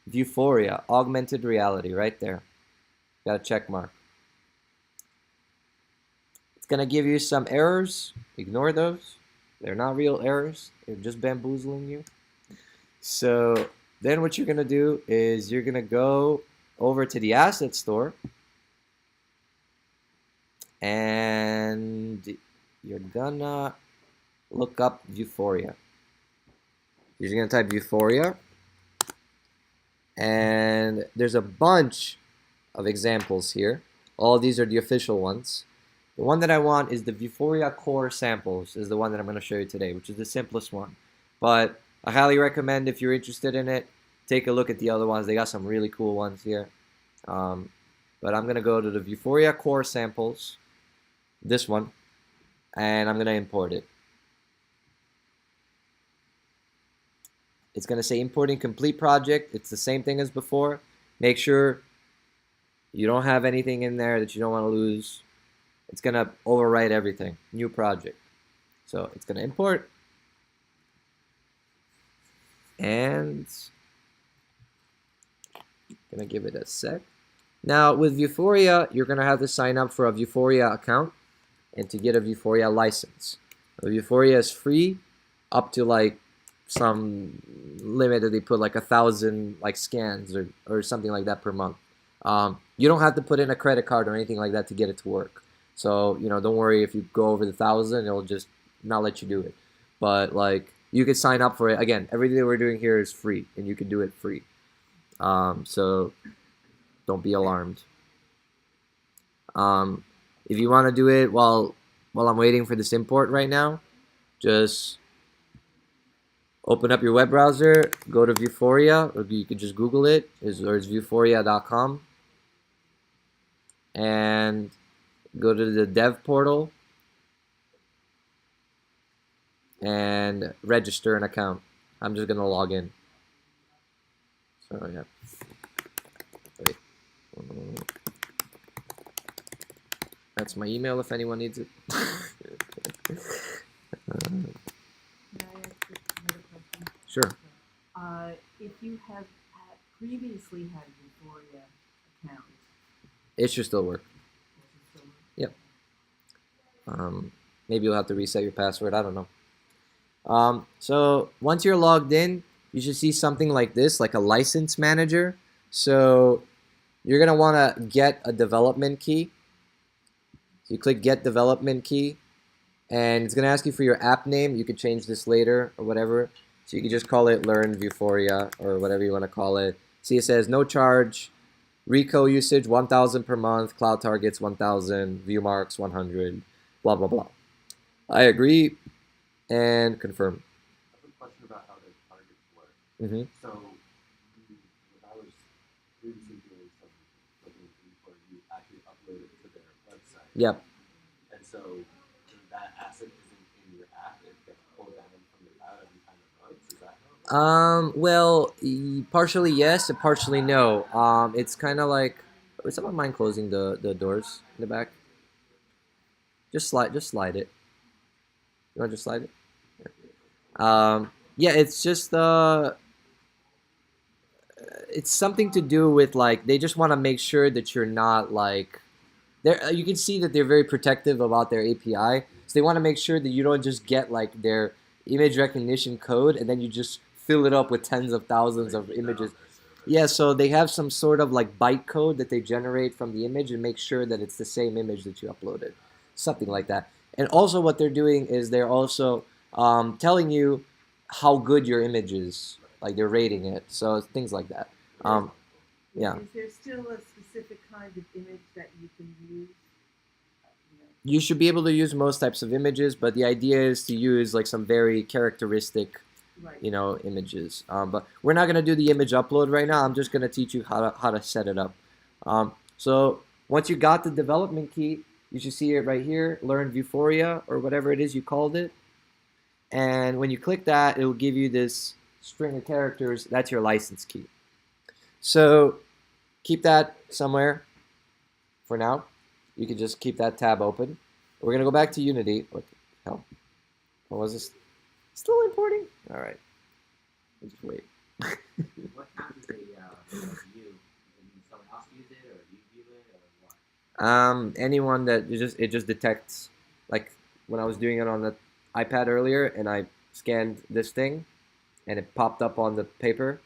Vuforia, Augmented Reality, right there. Got a check mark. It's going to give you some errors. Ignore those. They're not real errors. They're just bamboozling you. So then what you're going to do is you're going to go over to the asset store. And you're going to look up Vuforia. You're going to type Vuforia. And there's a bunch of examples here. All these are the official ones. The one that I want is the Vuforia core samples, is the one that I'm going to show you today, which is the simplest one. But I highly recommend, if you're interested in it, take a look at the other ones. They got some really cool ones here. But I'm going to go to the Vuforia core samples, this one, and I'm going to import it. It's going to say importing complete project. It's the same thing as before. Make sure you don't have anything in there that you don't want to lose. It's going to overwrite everything. New project. So it's going to import. And I'm going to give it a sec. Now with Vuforia, you're going to have to sign up for a Vuforia account and to get a Vuforia license. Vuforia is free up to like some limit that they put, like 1,000 like scans or something like that per month. You don't have to put in a credit card or anything like that to get it to work. So, you know, don't worry if you go over the 1,000, it'll just not let you do it. But like, you could sign up for it. Again, everything that we're doing here is free, and you can do it free. So don't be alarmed. If you want to do it while I'm waiting for this import right now, just open up your web browser, go to Vuforia, or you could just Google it, or it's vuforia.com, and go to the dev portal and register an account. I'm just gonna log in. So yeah. Wait. That's my email if anyone needs it. Can I ask another question? Sure. If you have previously had a Vuforia account, It should still work. which is still Yep. Maybe you'll have to reset your password. I don't know. So once you're logged in, you should see something like this, like a license manager. So you're gonna want to get a development key. So you click Get Development Key, and it's gonna ask you for your app name. You could change this later or whatever. So you can just call it Learn Vuforia or whatever you want to call it. See, it says no charge. Rico usage 1,000 per month, cloud targets 1,000, view marks 100, blah blah blah. I agree and confirm. I have a question about how the targets work. Mm-hmm. So, when I was previously doing something where you actually upload it to their website. Yep. And so, that asset isn't in your app, it gets pulled down from the cloud every time it runs. Is that how? Well, partially yes and partially no. It's kind of like, would someone mind closing the doors in the back? Just slide it. You want to just slide it? Yeah, it's just it's something to do with like they just want to make sure that you're not like you can see that they're very protective about their API. So they want to make sure that you don't just get like their image recognition code and then you just fill it up with tens of thousands of images. Yeah, so they have some sort of like bytecode that they generate from the image and make sure that it's the same image that you uploaded. Something like that. And also what they're doing is they're also telling you how good your image is. Like they're rating it. So things like that. Yeah. Is there still a specific kind of image that you can use? You should be able to use most types of images, but the idea is to use like some very characteristic, Right. images. But we're not gonna do the image upload right now. I'm just gonna teach you how to set it up. So once you got the development key, you should see it right here. Learn Vuforia or whatever it is you called it. And when you click that, it will give you this string of characters. That's your license key. So keep that somewhere for now. You can just keep that tab open. We're going to go back to Unity. What the hell? What was this? Still importing? All right. Let's just wait. What counts as a view? Can someone else use it, or you view it, or what? Anyone that it just detects, like when I was doing it on the iPad earlier, and I scanned this thing, and it popped up on the paper,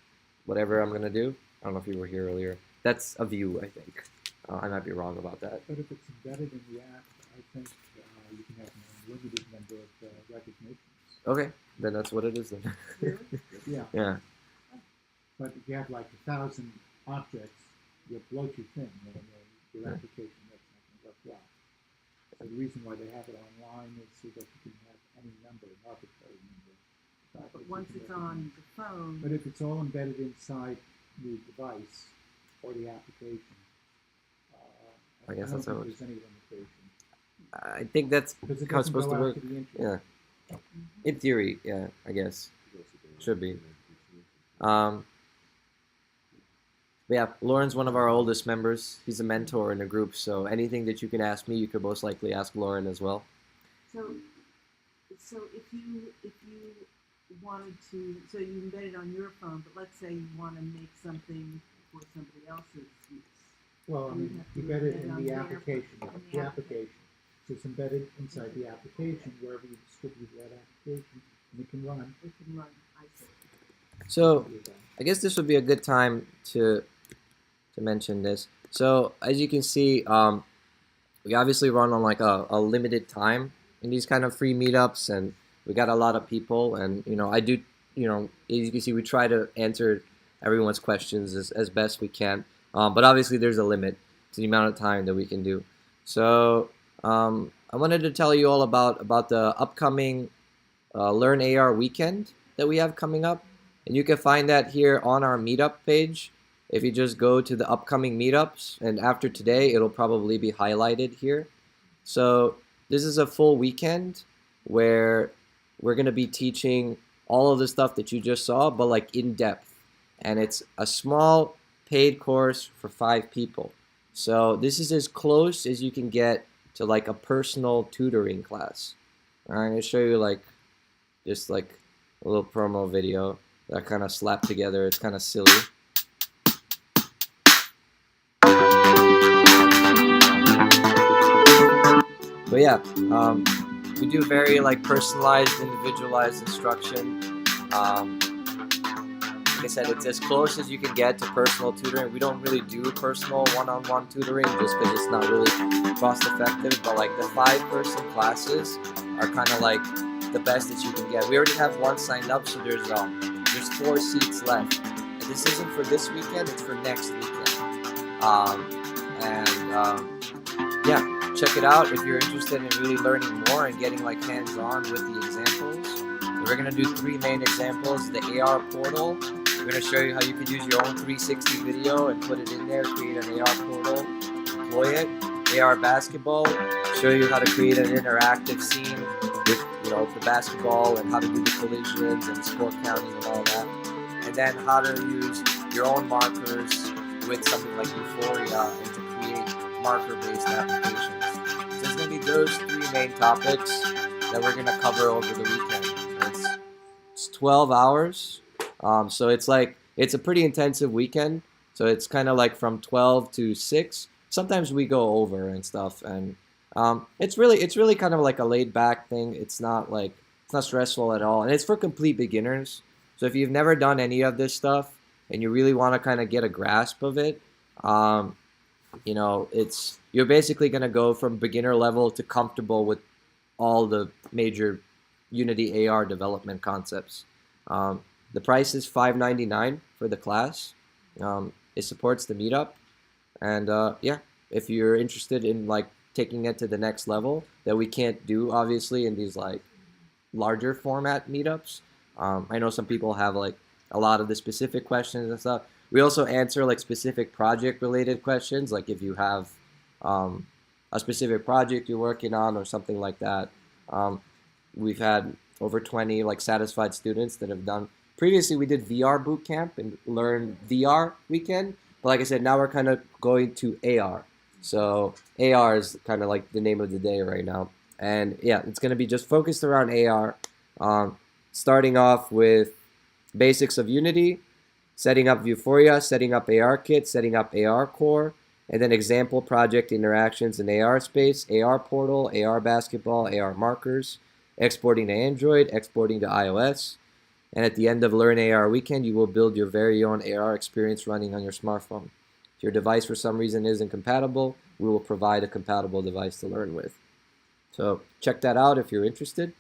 whatever I'm gonna do. I don't know if you were here earlier. That's a view, I think. I might be wrong about that. But if it's embedded in the app, I think you can have an unlimited number of recognitions. Okay, then that's what it is then. Really? Yeah. Yeah. But if you have like 1,000 objects, you'll bloat your thing, your application that's not going to work well. So the reason why they have it online is so that you can have any number, an arbitrary number. But once it's on the phone, But if it's all embedded inside the device or the application, I guess don't that's how think it- there's any limitation. I think that's Because it how it's doesn't supposed go to out work. to the internet. Yeah. In theory, yeah, I guess. Should be. But yeah, Lauren's one of our oldest members. He's a mentor in the group, so anything that you can ask me, you could most likely ask Lauren as well. so if you wanted to, so you embed it on your phone, but let's say you want to make something for somebody else's use. Well, I You mean, have to embedded embed it in on the their- application, on the application. So it's embedded inside the application wherever you distribute that application, and it can run. It can run, I see. So I guess this would be a good time to mention this. So as you can see, we obviously run on like a limited time in these kind of free meetups, and we got a lot of people, and I do, as you can see, we try to answer everyone's questions as best we can, but obviously there's a limit to the amount of time that we can do. So I wanted to tell you all about the upcoming Learn AR weekend that we have coming up, and you can find that here on our meetup page. If you just go to the upcoming meetups, and after today, it'll probably be highlighted here. So this is a full weekend where we're going to be teaching all of the stuff that you just saw, but like in depth. And it's a small paid course for 5 people. So this is as close as you can get to like a personal tutoring class. I'm going to show you like just like a little promo video that I kind of slapped together. It's kind of silly. But yeah, we do very like personalized, individualized instruction. Like I said, it's as close as you can get to personal tutoring. We don't really do personal one-on-one tutoring just because it's not really cost-effective. But like the 5-person classes are kind of like the best that you can get. We already have one signed up, so there's 4 seats left. And this isn't for this weekend; it's for next weekend. Yeah, check it out if you're interested in really learning more and getting like hands-on with the examples. We're gonna do 3 main examples: the AR portal. We're gonna show you how you could use your own 360 video and put it in there, create an AR portal, deploy it. AR basketball, show you how to create an interactive scene with the basketball and how to do the collisions and score counting and all that. And then how to use your own markers with something like Vuforia and to create marker-based applications. So there's going to be those 3 main topics that we're going to cover over the weekend. It's 12 hours, so it's a pretty intensive weekend. So it's kind of like from 12 to 6. Sometimes we go over and stuff, and it's really kind of like a laid-back thing. It's not stressful at all, and it's for complete beginners. So if you've never done any of this stuff and you really want to kind of get a grasp of it, you're basically going to go from beginner level to comfortable with all the major Unity AR development concepts. The price is $5.99 for the class. It supports the meetup, and yeah, if you're interested in like taking it to the next level that we can't do obviously in these like larger format meetups. I know some people have like a lot of the specific questions and stuff. We also answer like specific project related questions, like if you have a specific project you're working on or something like that. We've had over 20 like satisfied students that have done. Previously we did VR boot camp and learned VR weekend, but like I said, now we're kind of going to AR. So AR is kind of like the name of the day right now. And yeah, it's going to be just focused around AR. Starting off with basics of Unity, setting up Vuforia, setting up ARKit, setting up ARCore, and then example project interactions in AR space, AR portal, AR basketball, AR markers, exporting to Android, exporting to iOS. And at the end of Learn AR Weekend, you will build your very own AR experience running on your smartphone. If your device for some reason isn't compatible, we will provide a compatible device to learn with. So check that out if you're interested.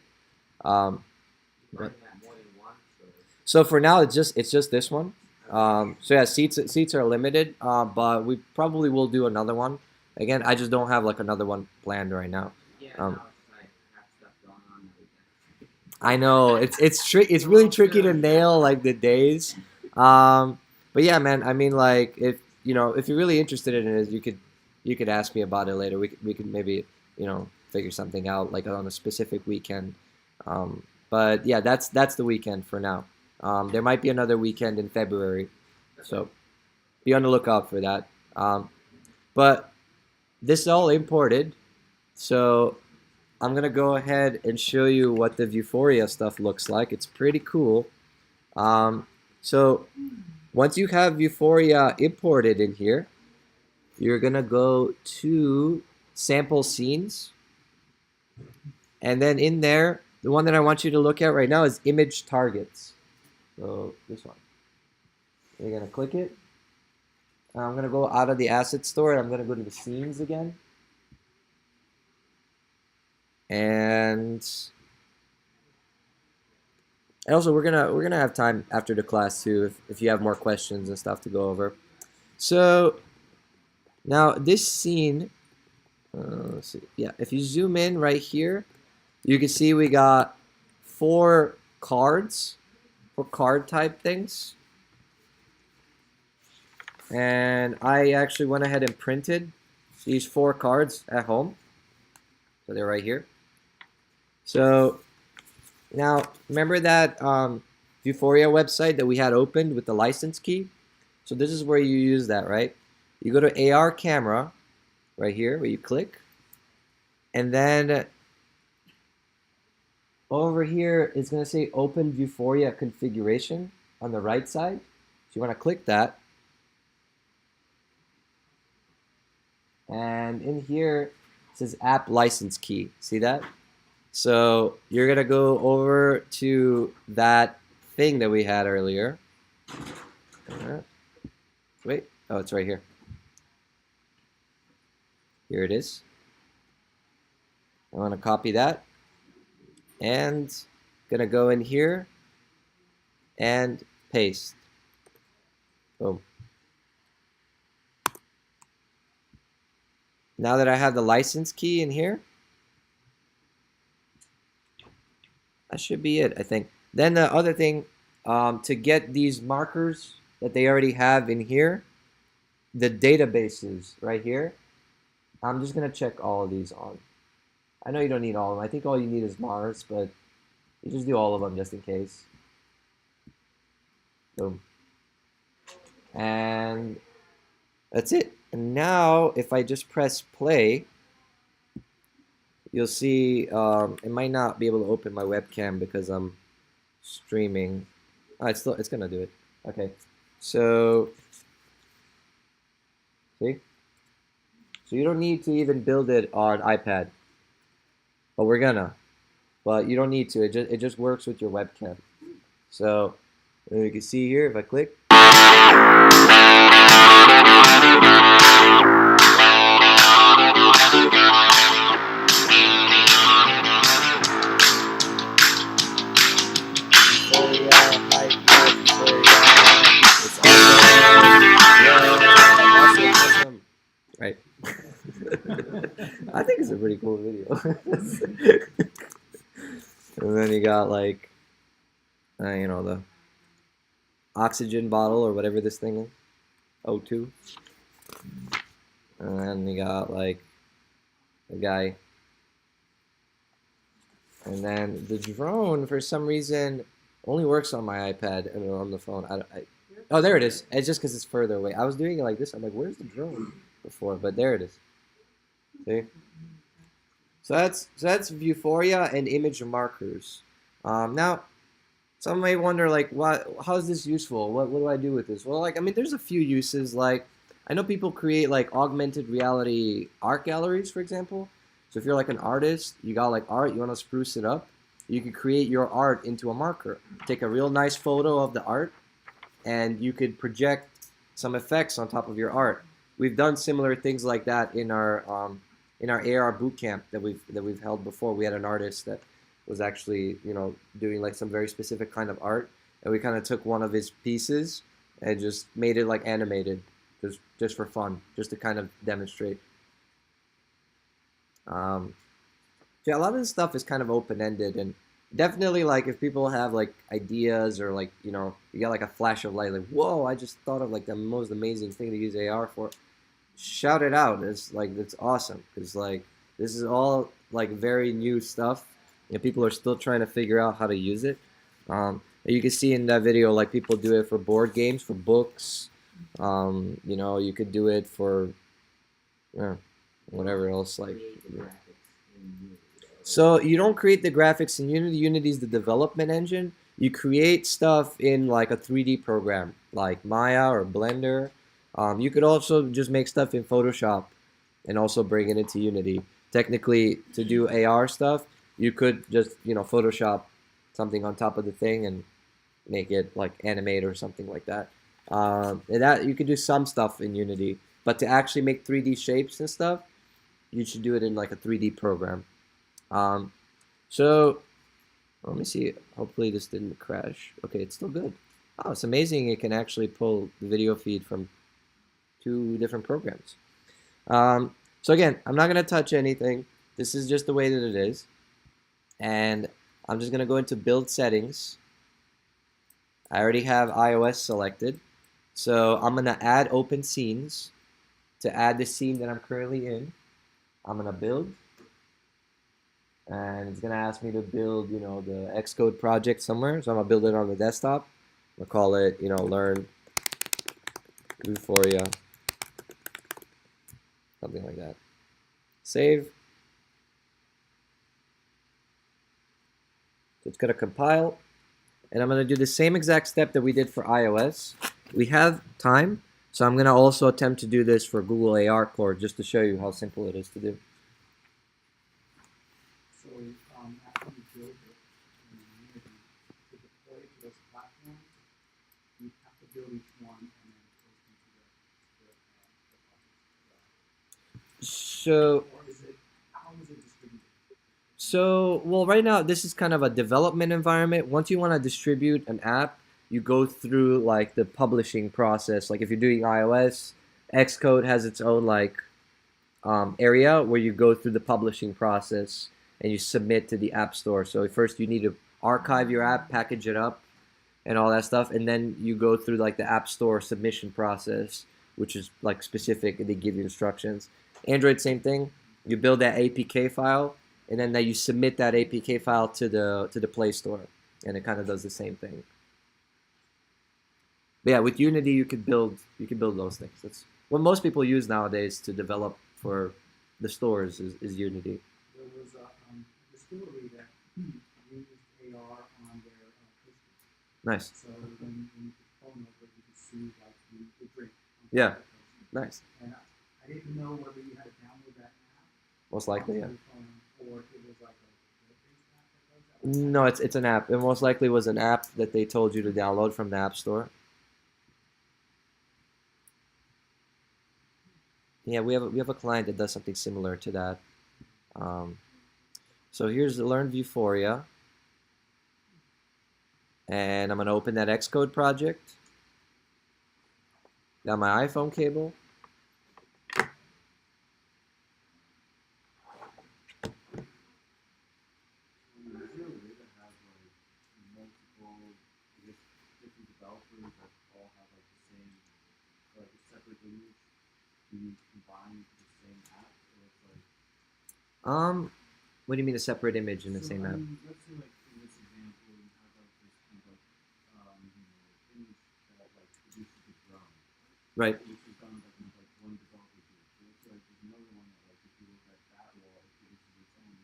So for now, it's just this one. So yeah, seats are limited, but we probably will do another one. Again, I just don't have like another one planned right now. I know it's really tricky to nail like the days. But yeah, man. I mean, like if you're really interested in it, you could ask me about it later. We could maybe figure something out like on a specific weekend. But yeah, that's the weekend for now. There might be another weekend in February, so be on the lookout for that. But this is all imported, so I'm gonna go ahead and show you what the Vuforia stuff looks like. It's pretty cool. So once you have Vuforia imported in here, you're gonna go to sample scenes, and then in there, the one that I want you to look at right now is image targets. So this one. You're gonna click it. I'm gonna go out of the asset store and I'm gonna go to the scenes again. And also we're gonna have time after the class too if you have more questions and stuff to go over. So now this scene, let's see. Yeah, if you zoom in right here, you can see we got 4 cards. Card type things, and I actually went ahead and printed these 4 cards at home, so they're right here. So now remember that Vuforia website that we had opened with the license key? So this is where you use that, right? You go to AR camera right here where you click, and then over here, it's going to say Open Vuforia Configuration on the right side. So you want to click that. And in here, it says App License Key. See that? So you're going to go over to that thing that we had earlier. Wait. Oh, it's right here. Here it is. I want to copy that. And gonna go in here and paste. Boom. now that I have the license key in here, that should be it, I think. Then the other thing, to get these markers that they already have in here, the databases right here, I'm just going to check all of these on. I know you don't need all of them. I think all you need is Mars, but you just do all of them just in case. Boom. And that's it. And now, if I just press play, you'll see it might not be able to open my webcam because I'm streaming. Oh, it's gonna do it. Okay. So see? So you don't need to even build it on iPad. But we're gonna. But you don't need to. It just works with your webcam. So you can see here if I click. Right. I think it's a pretty cool video. And then you got like, you know, the oxygen bottle or whatever this thing is, O2. And then you got like a guy. And then the drone, for some reason, only works on my iPad and on the phone. Oh, there it is. It's just because it's further away. I was doing it like this. I'm like, where's the drone before? But there it is. See? So that's Vuforia and image markers. Now, some may wonder, like, how is this useful? What do I do with this? Well, like, I mean, there's a few uses. Like, I know people create like augmented reality art galleries, for example. So if you're like an artist, you got like art, you want to spruce it up, you could create your art into a marker. Take a real nice photo of the art, and you could project some effects on top of your art. We've done similar things like that in our AR bootcamp that we've held before. We had an artist that was actually, you know, doing like some very specific kind of art, and we kind of took one of his pieces and just made it like animated, just for fun, just to kind of demonstrate. Yeah, a lot of this stuff is kind of open-ended, and definitely like if people have like ideas or like, you know, you got like a flash of light, like, whoa, I just thought of like the most amazing thing to use AR for, shout it out. It's like, it's awesome, because like this is all like very new stuff and people are still trying to figure out how to use it. You can see in that video, like, people do it for board games, for books. You know, you could do it for whatever else, like. So you don't create the graphics in Unity. Unity is the development engine. You create stuff in like a 3D program, like Maya or Blender. You could also just make stuff in Photoshop and also bring it into Unity. Technically, to do AR stuff, you could just, you know, Photoshop something on top of the thing and make it like animate or something like that. And that you could do some stuff in Unity, but to actually make 3D shapes and stuff, you should do it in like a 3D program. So let me see. Hopefully this didn't crash. Okay, it's still good. Oh, it's amazing. It can actually pull the video feed from 2 different programs. So again, I'm not going to touch anything. This is just the way that it is. And I'm just going to go into build settings. I already have iOS selected. So I'm going to add open scenes to add the scene that I'm currently in. I'm going to build. And it's going to ask me to build, you know, the Xcode project somewhere. So I'm going to build it on the desktop. I'll call it, you know, learn Vuforia. Something like that. Save. So it's going to compile. And I'm going to do the same exact step that we did for iOS. We have time, so I'm going to also attempt to do this for Google ARCore just to show you how simple it is to do. So after you build it in Unity, to deploy it to those platforms, you have to build each one and then post into the project. So, Or is it, how is it distributed? So, well, right now this is kind of a development environment. Once you want to distribute an app, you go through like the publishing process. Like if you're doing iOS, Xcode has its own like area where you go through the publishing process and you submit to the App Store. So first you need to archive your app, package it up, and all that stuff, and then you go through like the App Store submission process, which is like specific, and they give you instructions. Android, same thing. You build that APK file, and then you submit that APK file to the Play Store, and it kind of does the same thing. But yeah, with Unity you can build those things. That's what most people use nowadays to develop for the stores is Unity. There was a distillery that used AR on their customers. Nice. So when you put the phone over, you could see like the drink. Yeah. Nice. And I didn't know whether you had to download that app. Most likely, yeah. Or it was like a web-based app that does that. No, it's an app. It most likely was an app that they told you to download from the App Store. Yeah, we have a client that does something similar to that. So here's the Learn Vuforia, and I'm gonna open that Xcode project. Got my iPhone cable. What do you mean a separate image in the same app? Let's say like in this example, you have like this kind of image that like produces a drum. Right. Which is done by kind of like one developer group. So let's say like there's another one that like if you look at that wall, it produces its own.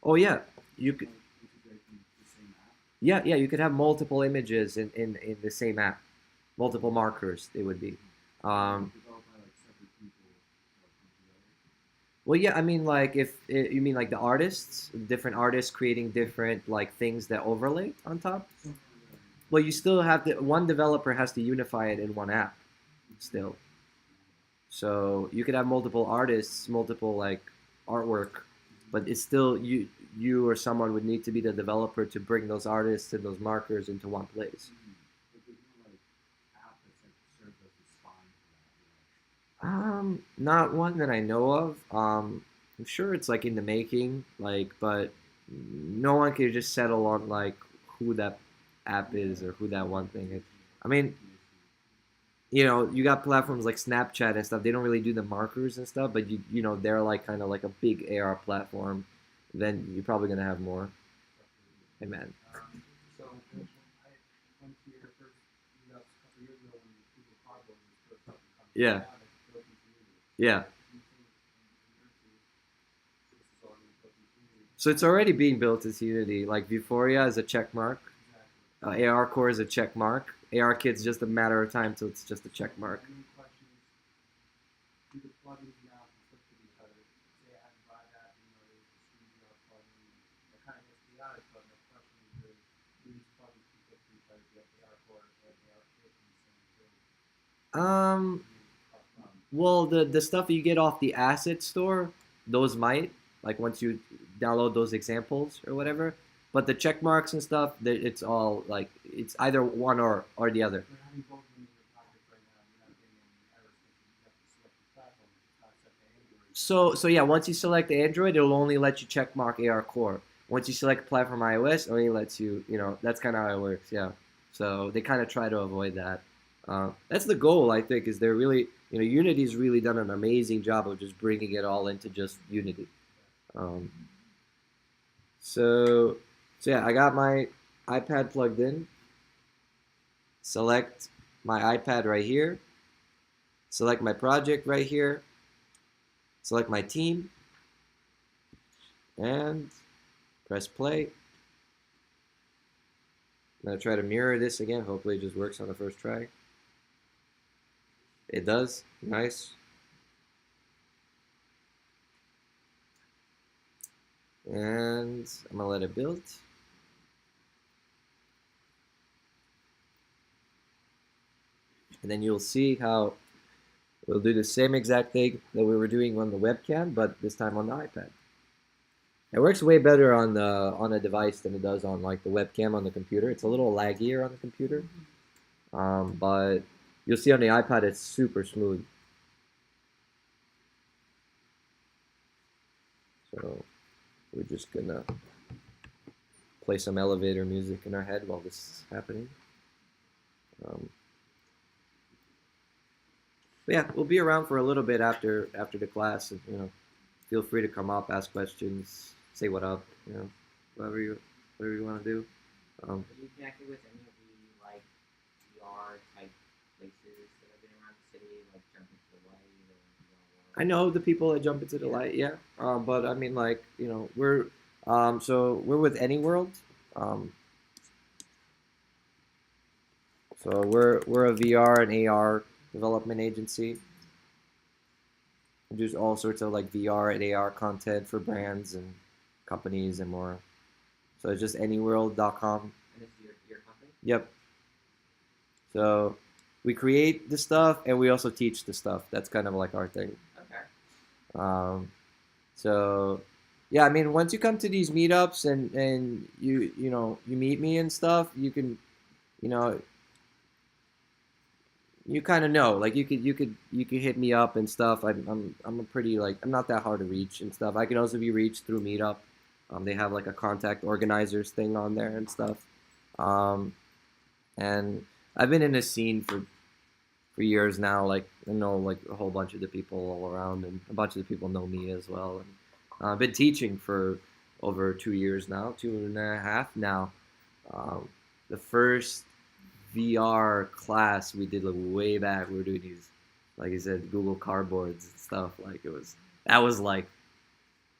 Oh yeah, you could. Integrate in the same app. Yeah, you could have multiple images in the same app, multiple markers. They would be. Developed by like separate people. Well, yeah, I mean, like if you mean like the artists, different artists creating different like things that overlay on top. Well, you still have to. One developer has to unify it in one app, still. So you could have multiple artists, multiple like artwork, but it's still you or someone would need to be the developer to bring those artists and those markers into one place. Not one that I know of. I'm sure it's like in the making, like, but no one can just settle on like who that app is or who that one thing is. I mean, you got platforms like Snapchat and stuff. They don't really do the markers and stuff, but they're like kind of like a big AR platform. Then you're probably gonna have more. Hey man. So I went to your first meetups a couple years ago when people cardboard was first up and coming. Yeah. Yeah. So it's already being built as Unity. Like Vuforia is a check mark. ARCore is a check mark. ARKit's just a matter of time till it's just a check mark. Any questions? Do the plugins now conflict with each other? Say I had to buy that, there's a studio plugin that kind of gets chaotic, but my question is, do these plugins conflict with each other? Do you have the ARCore and the ARKit in the same build? Well, the stuff you get off the asset store, those might, like once you download those examples or whatever. But the check marks and stuff, it's all like it's either one or the other. We're having both of them in your project right now. You're not getting any errors because you have to select the platform. It's not set to Android. So yeah, once you select Android, it'll only let you check mark ARCore. Once you select platform iOS, it only lets you, that's kind of how it works. Yeah. So they kind of try to avoid that. That's the goal, I think, is they're really, Unity's really done an amazing job of just bringing it all into just Unity. So yeah, I got my iPad plugged in. Select my iPad right here. Select my project right here. Select my team. And press play. I'm going to try to mirror this again. Hopefully it just works on the first try. It does. Nice. And I'm going to let it build. And then you'll see how we'll do the same exact thing that we were doing on the webcam, but this time on the iPad. It works way better on a device than it does on like the webcam on the computer. It's a little laggier on the computer, but you'll see on the iPad it's super smooth. So we're just gonna play some elevator music in our head while this is happening. But yeah, we'll be around for a little bit after the class, and feel free to come up, ask questions, say what up, whatever you want to do. Are you connected with any of the like VR type places that have been around the city, like Jump Into the Light or I know the people that jump into the light, yeah. But I mean, like, we're so we're with AnyWorld. So we're a VR and AR development agency. We do all sorts of like VR and AR content for brands and companies and more. So it's just anyworld.com. And this is your company? Yep. So we create the stuff and we also teach the stuff. That's kind of like our thing. Okay. So yeah, I mean, once you come to these meetups and you meet me and stuff, you can, you kind of know, like you could hit me up and stuff. I'm a pretty, like, I'm not that hard to reach and stuff. I can also be reached through Meetup. They have like a contact organizers thing on there and stuff. And I've been in this scene for years now. Like, I know like a whole bunch of the people all around, and a bunch of the people know me as well. And I've been teaching for over 2 years now, 2.5 now. The first VR class we did like way back. We were doing these, like I said, Google Cardboards and stuff. Like that was like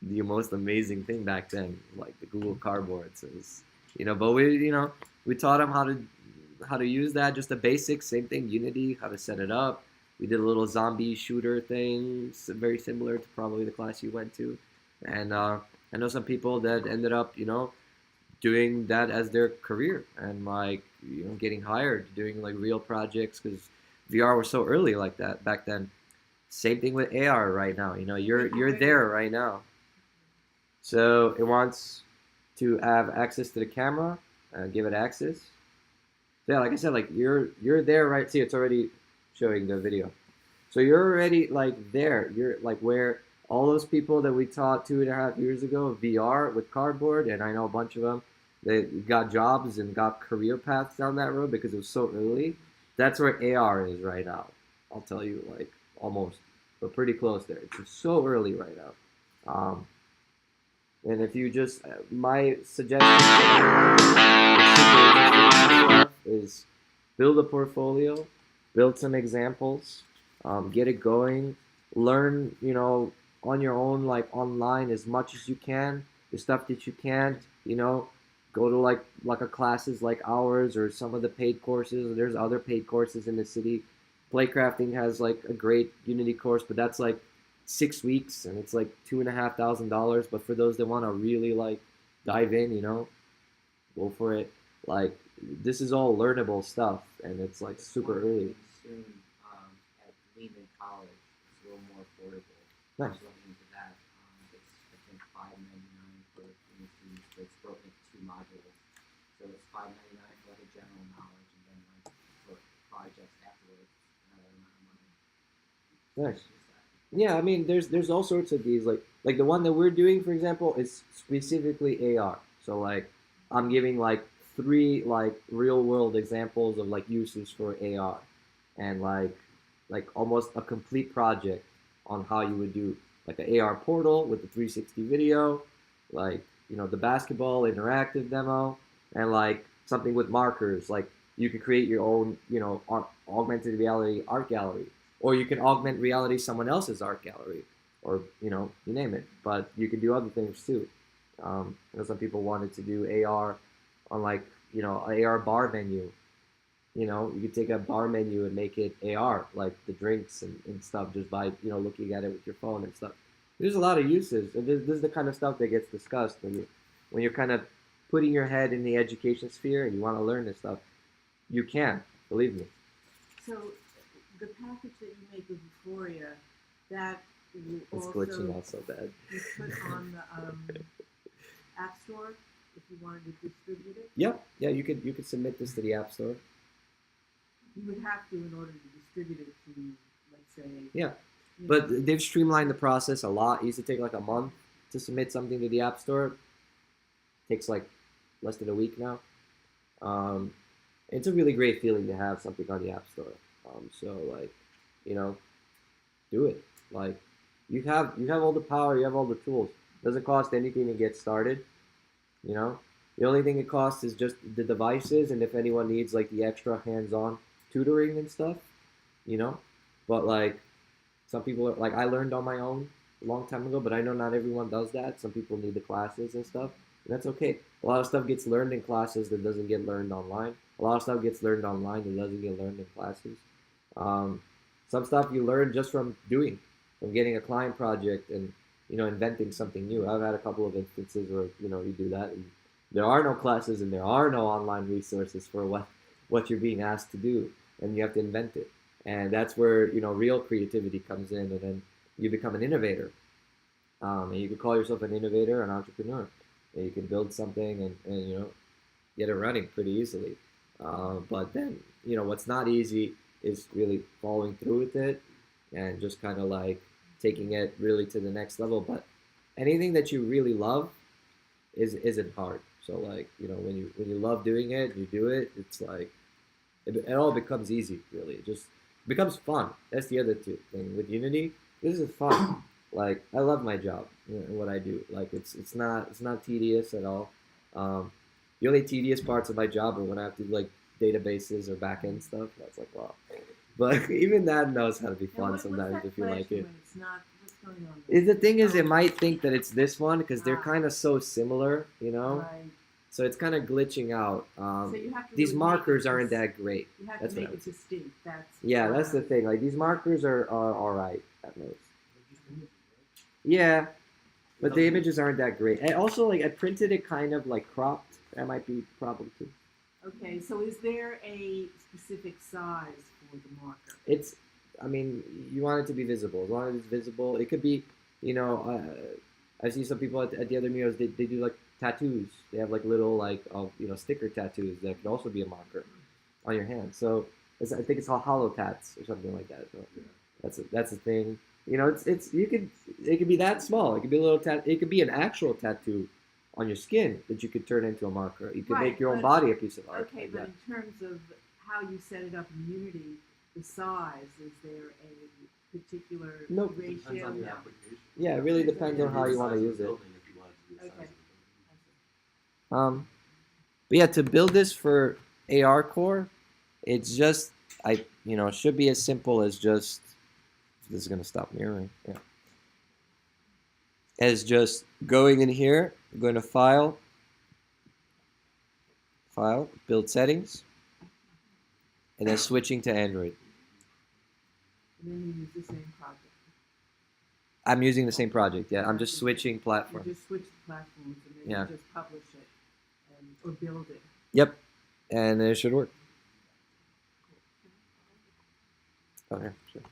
the most amazing thing back then. Like the Google Cardboards, it was, But we taught them how to use that, just the basics. Same thing, Unity, how to set it up. We did a little zombie shooter thing, very similar to probably the class you went to. And I know some people that ended up, doing that as their career and like getting hired, doing like real projects, because VR was so early like that back then. Same thing with AR right now. You're there right now. So it wants to have access to the camera, give it access. Yeah, like I said, like you're there, right? See, it's already showing the video. So you're already like there. You're like where all those people that we taught 2.5 years ago, VR with cardboard, and I know a bunch of them, they got jobs and got career paths down that road because it was so early. That's where AR is right now. I'll tell you, like almost, but pretty close there. It's just so early right now. And if you just, my suggestion is build a portfolio, build some examples, get it going, learn, on your own, like online as much as you can. The stuff that you can't, go to like a classes like ours or some of the paid courses. There's other paid courses in the city. Playcrafting has like a great Unity course, but that's like 6 weeks and it's like $2,500. But for those that want to really like dive in, go for it. Like this is all learnable stuff, and it's like super early. Soon at Lehman College, it's a little more affordable. Nice. I was looking into that. It's I think $5.99 for industries, but it's broken into 2 modules. So it's $5.99 for like a general knowledge, and then like for projects afterwards, another amount of money. Nice. Yeah, I mean, there's all sorts of these, like the one that we're doing, for example, is specifically AR. So like, I'm giving like 3 like real world examples of like uses for AR, and like almost a complete project on how you would do like an AR portal with the 360 video, like the basketball interactive demo, and like something with markers. Like you could create your own augmented reality art gallery. Or you can augment reality someone else's art gallery, or you name it. But you can do other things too. Some people wanted to do AR on like an AR bar menu. You could take a bar menu and make it AR, like the drinks and stuff, just by looking at it with your phone and stuff. There's a lot of uses, and this is the kind of stuff that gets discussed when you're kind of putting your head in the education sphere and you want to learn this stuff. You can, believe me. So the package that you make with Vuforia, that will It's also glitching out so bad. be put on the App Store if you wanted to distribute it? Yep. Yeah, you could submit this to the App Store. You would have to in order to distribute it to, let's say... Yeah. But they've streamlined the process a lot. It used to take like a month. to submit something to the App Store. Takes like less than a week now. It's a really great feeling to have something on the App Store. So like, you know, do it. Like, you have all the power, you have all the tools. Doesn't cost anything to get started. You know, the only thing it costs is just the devices, and if anyone needs like the extra hands-on tutoring and stuff, you know. But like, some people are like, I learned on my own a long time ago, but I know not everyone does that. Some people need the classes and stuff, and that's okay. A lot of stuff gets learned in classes that doesn't get learned online. A lot of stuff gets learned online that doesn't get learned in classes. Some stuff you learn just from doing, from getting a client project and, you know, inventing something new. I've had a couple of instances where, you know, you do that, and there are no classes and there are no online resources for what you're being asked to do, and you have to invent it. And that's where, you know, real creativity comes in, and then you become an innovator. And you can call yourself an innovator, an entrepreneur. And you can build something and you know, get it running pretty easily. But then, you know, what's not easy is really following through with it and just kind of like taking it really to the next level. But anything that you really love isn't hard. So like, you know, when you love doing it, you do it. It's like it all becomes easy. Really, it just becomes fun. That's the other thing with Unity. This is fun. Like, I love my job, you know, what I do. Like, it's not tedious at all. The only tedious parts of my job are when I have to do like databases or backend stuff. That's like, wow. But even that knows how to be fun sometimes if you like it. It's not, what's going on? The thing is, it might think that it's this one because they're kind of so similar, you know. Right. So it's kind of glitching out. So you have to These really markers make it aren't that great. You have That's to what make I would it say. distinct. That's Yeah, that's the thing. Like, these markers are all right at most. Yeah, but the images aren't that great. And also, like, I printed it kind of like cropped. That might be a problem too. Okay, so is there a specific size for the marker? It's, I mean, you want it to be visible. As long as it's visible, it could be, you know, I see some people at the other museums, they do like tattoos. They have like little like, you know, sticker tattoos that could also be a marker on your hand. So I think it's called hollow tats or something like that. So that's a thing. You know, it could be that small. It could be a little it could be an actual tattoo on your skin that you could turn into a marker. You could make your own body a piece of art. Okay, like but that. in terms of how you set it up in Unity, the size, is there a particular Nope. Depends ratio? on your application. Yeah, it really depends on how you want to use it. Okay. But yeah, to build this for ARCore, it's just it should be as simple as just, this is gonna stop mirroring. Yeah. As just going in here, going to File, Build Settings, and then switching to Android. And then you use the same project. I'm using the same project. Yeah, I'm just switching You platform. just switch the platforms and then Yeah. you just publish it or build it. Yep, and it should work. Okay, sure.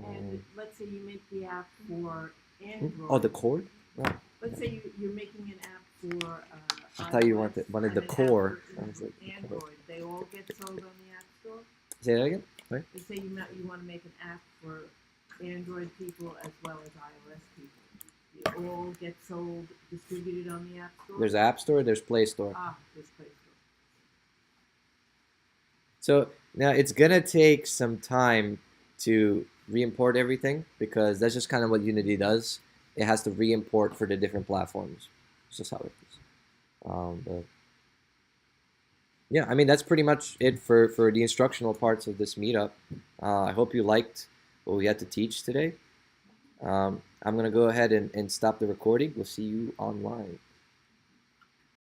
And let's say you make the app for Android. Oh, the cord? Oh. Let's say you're making an app for I thought you iOS wanted the and an app core. for I was like, Android. They all get sold on the App Store. say that again? Sorry? Let's say you want to make an app for Android people as well as iOS people. They all get sold, distributed on the App Store. There's App Store, there's Play Store. This Play Store. So now it's gonna take some time to re-import everything because that's just kind of what Unity does. It has to re-import for the different platforms. It's just how it is. But yeah, I mean, that's pretty much it for the instructional parts of this meetup. I hope you liked what we had to teach today. I'm gonna go ahead and stop the recording. We'll see you online.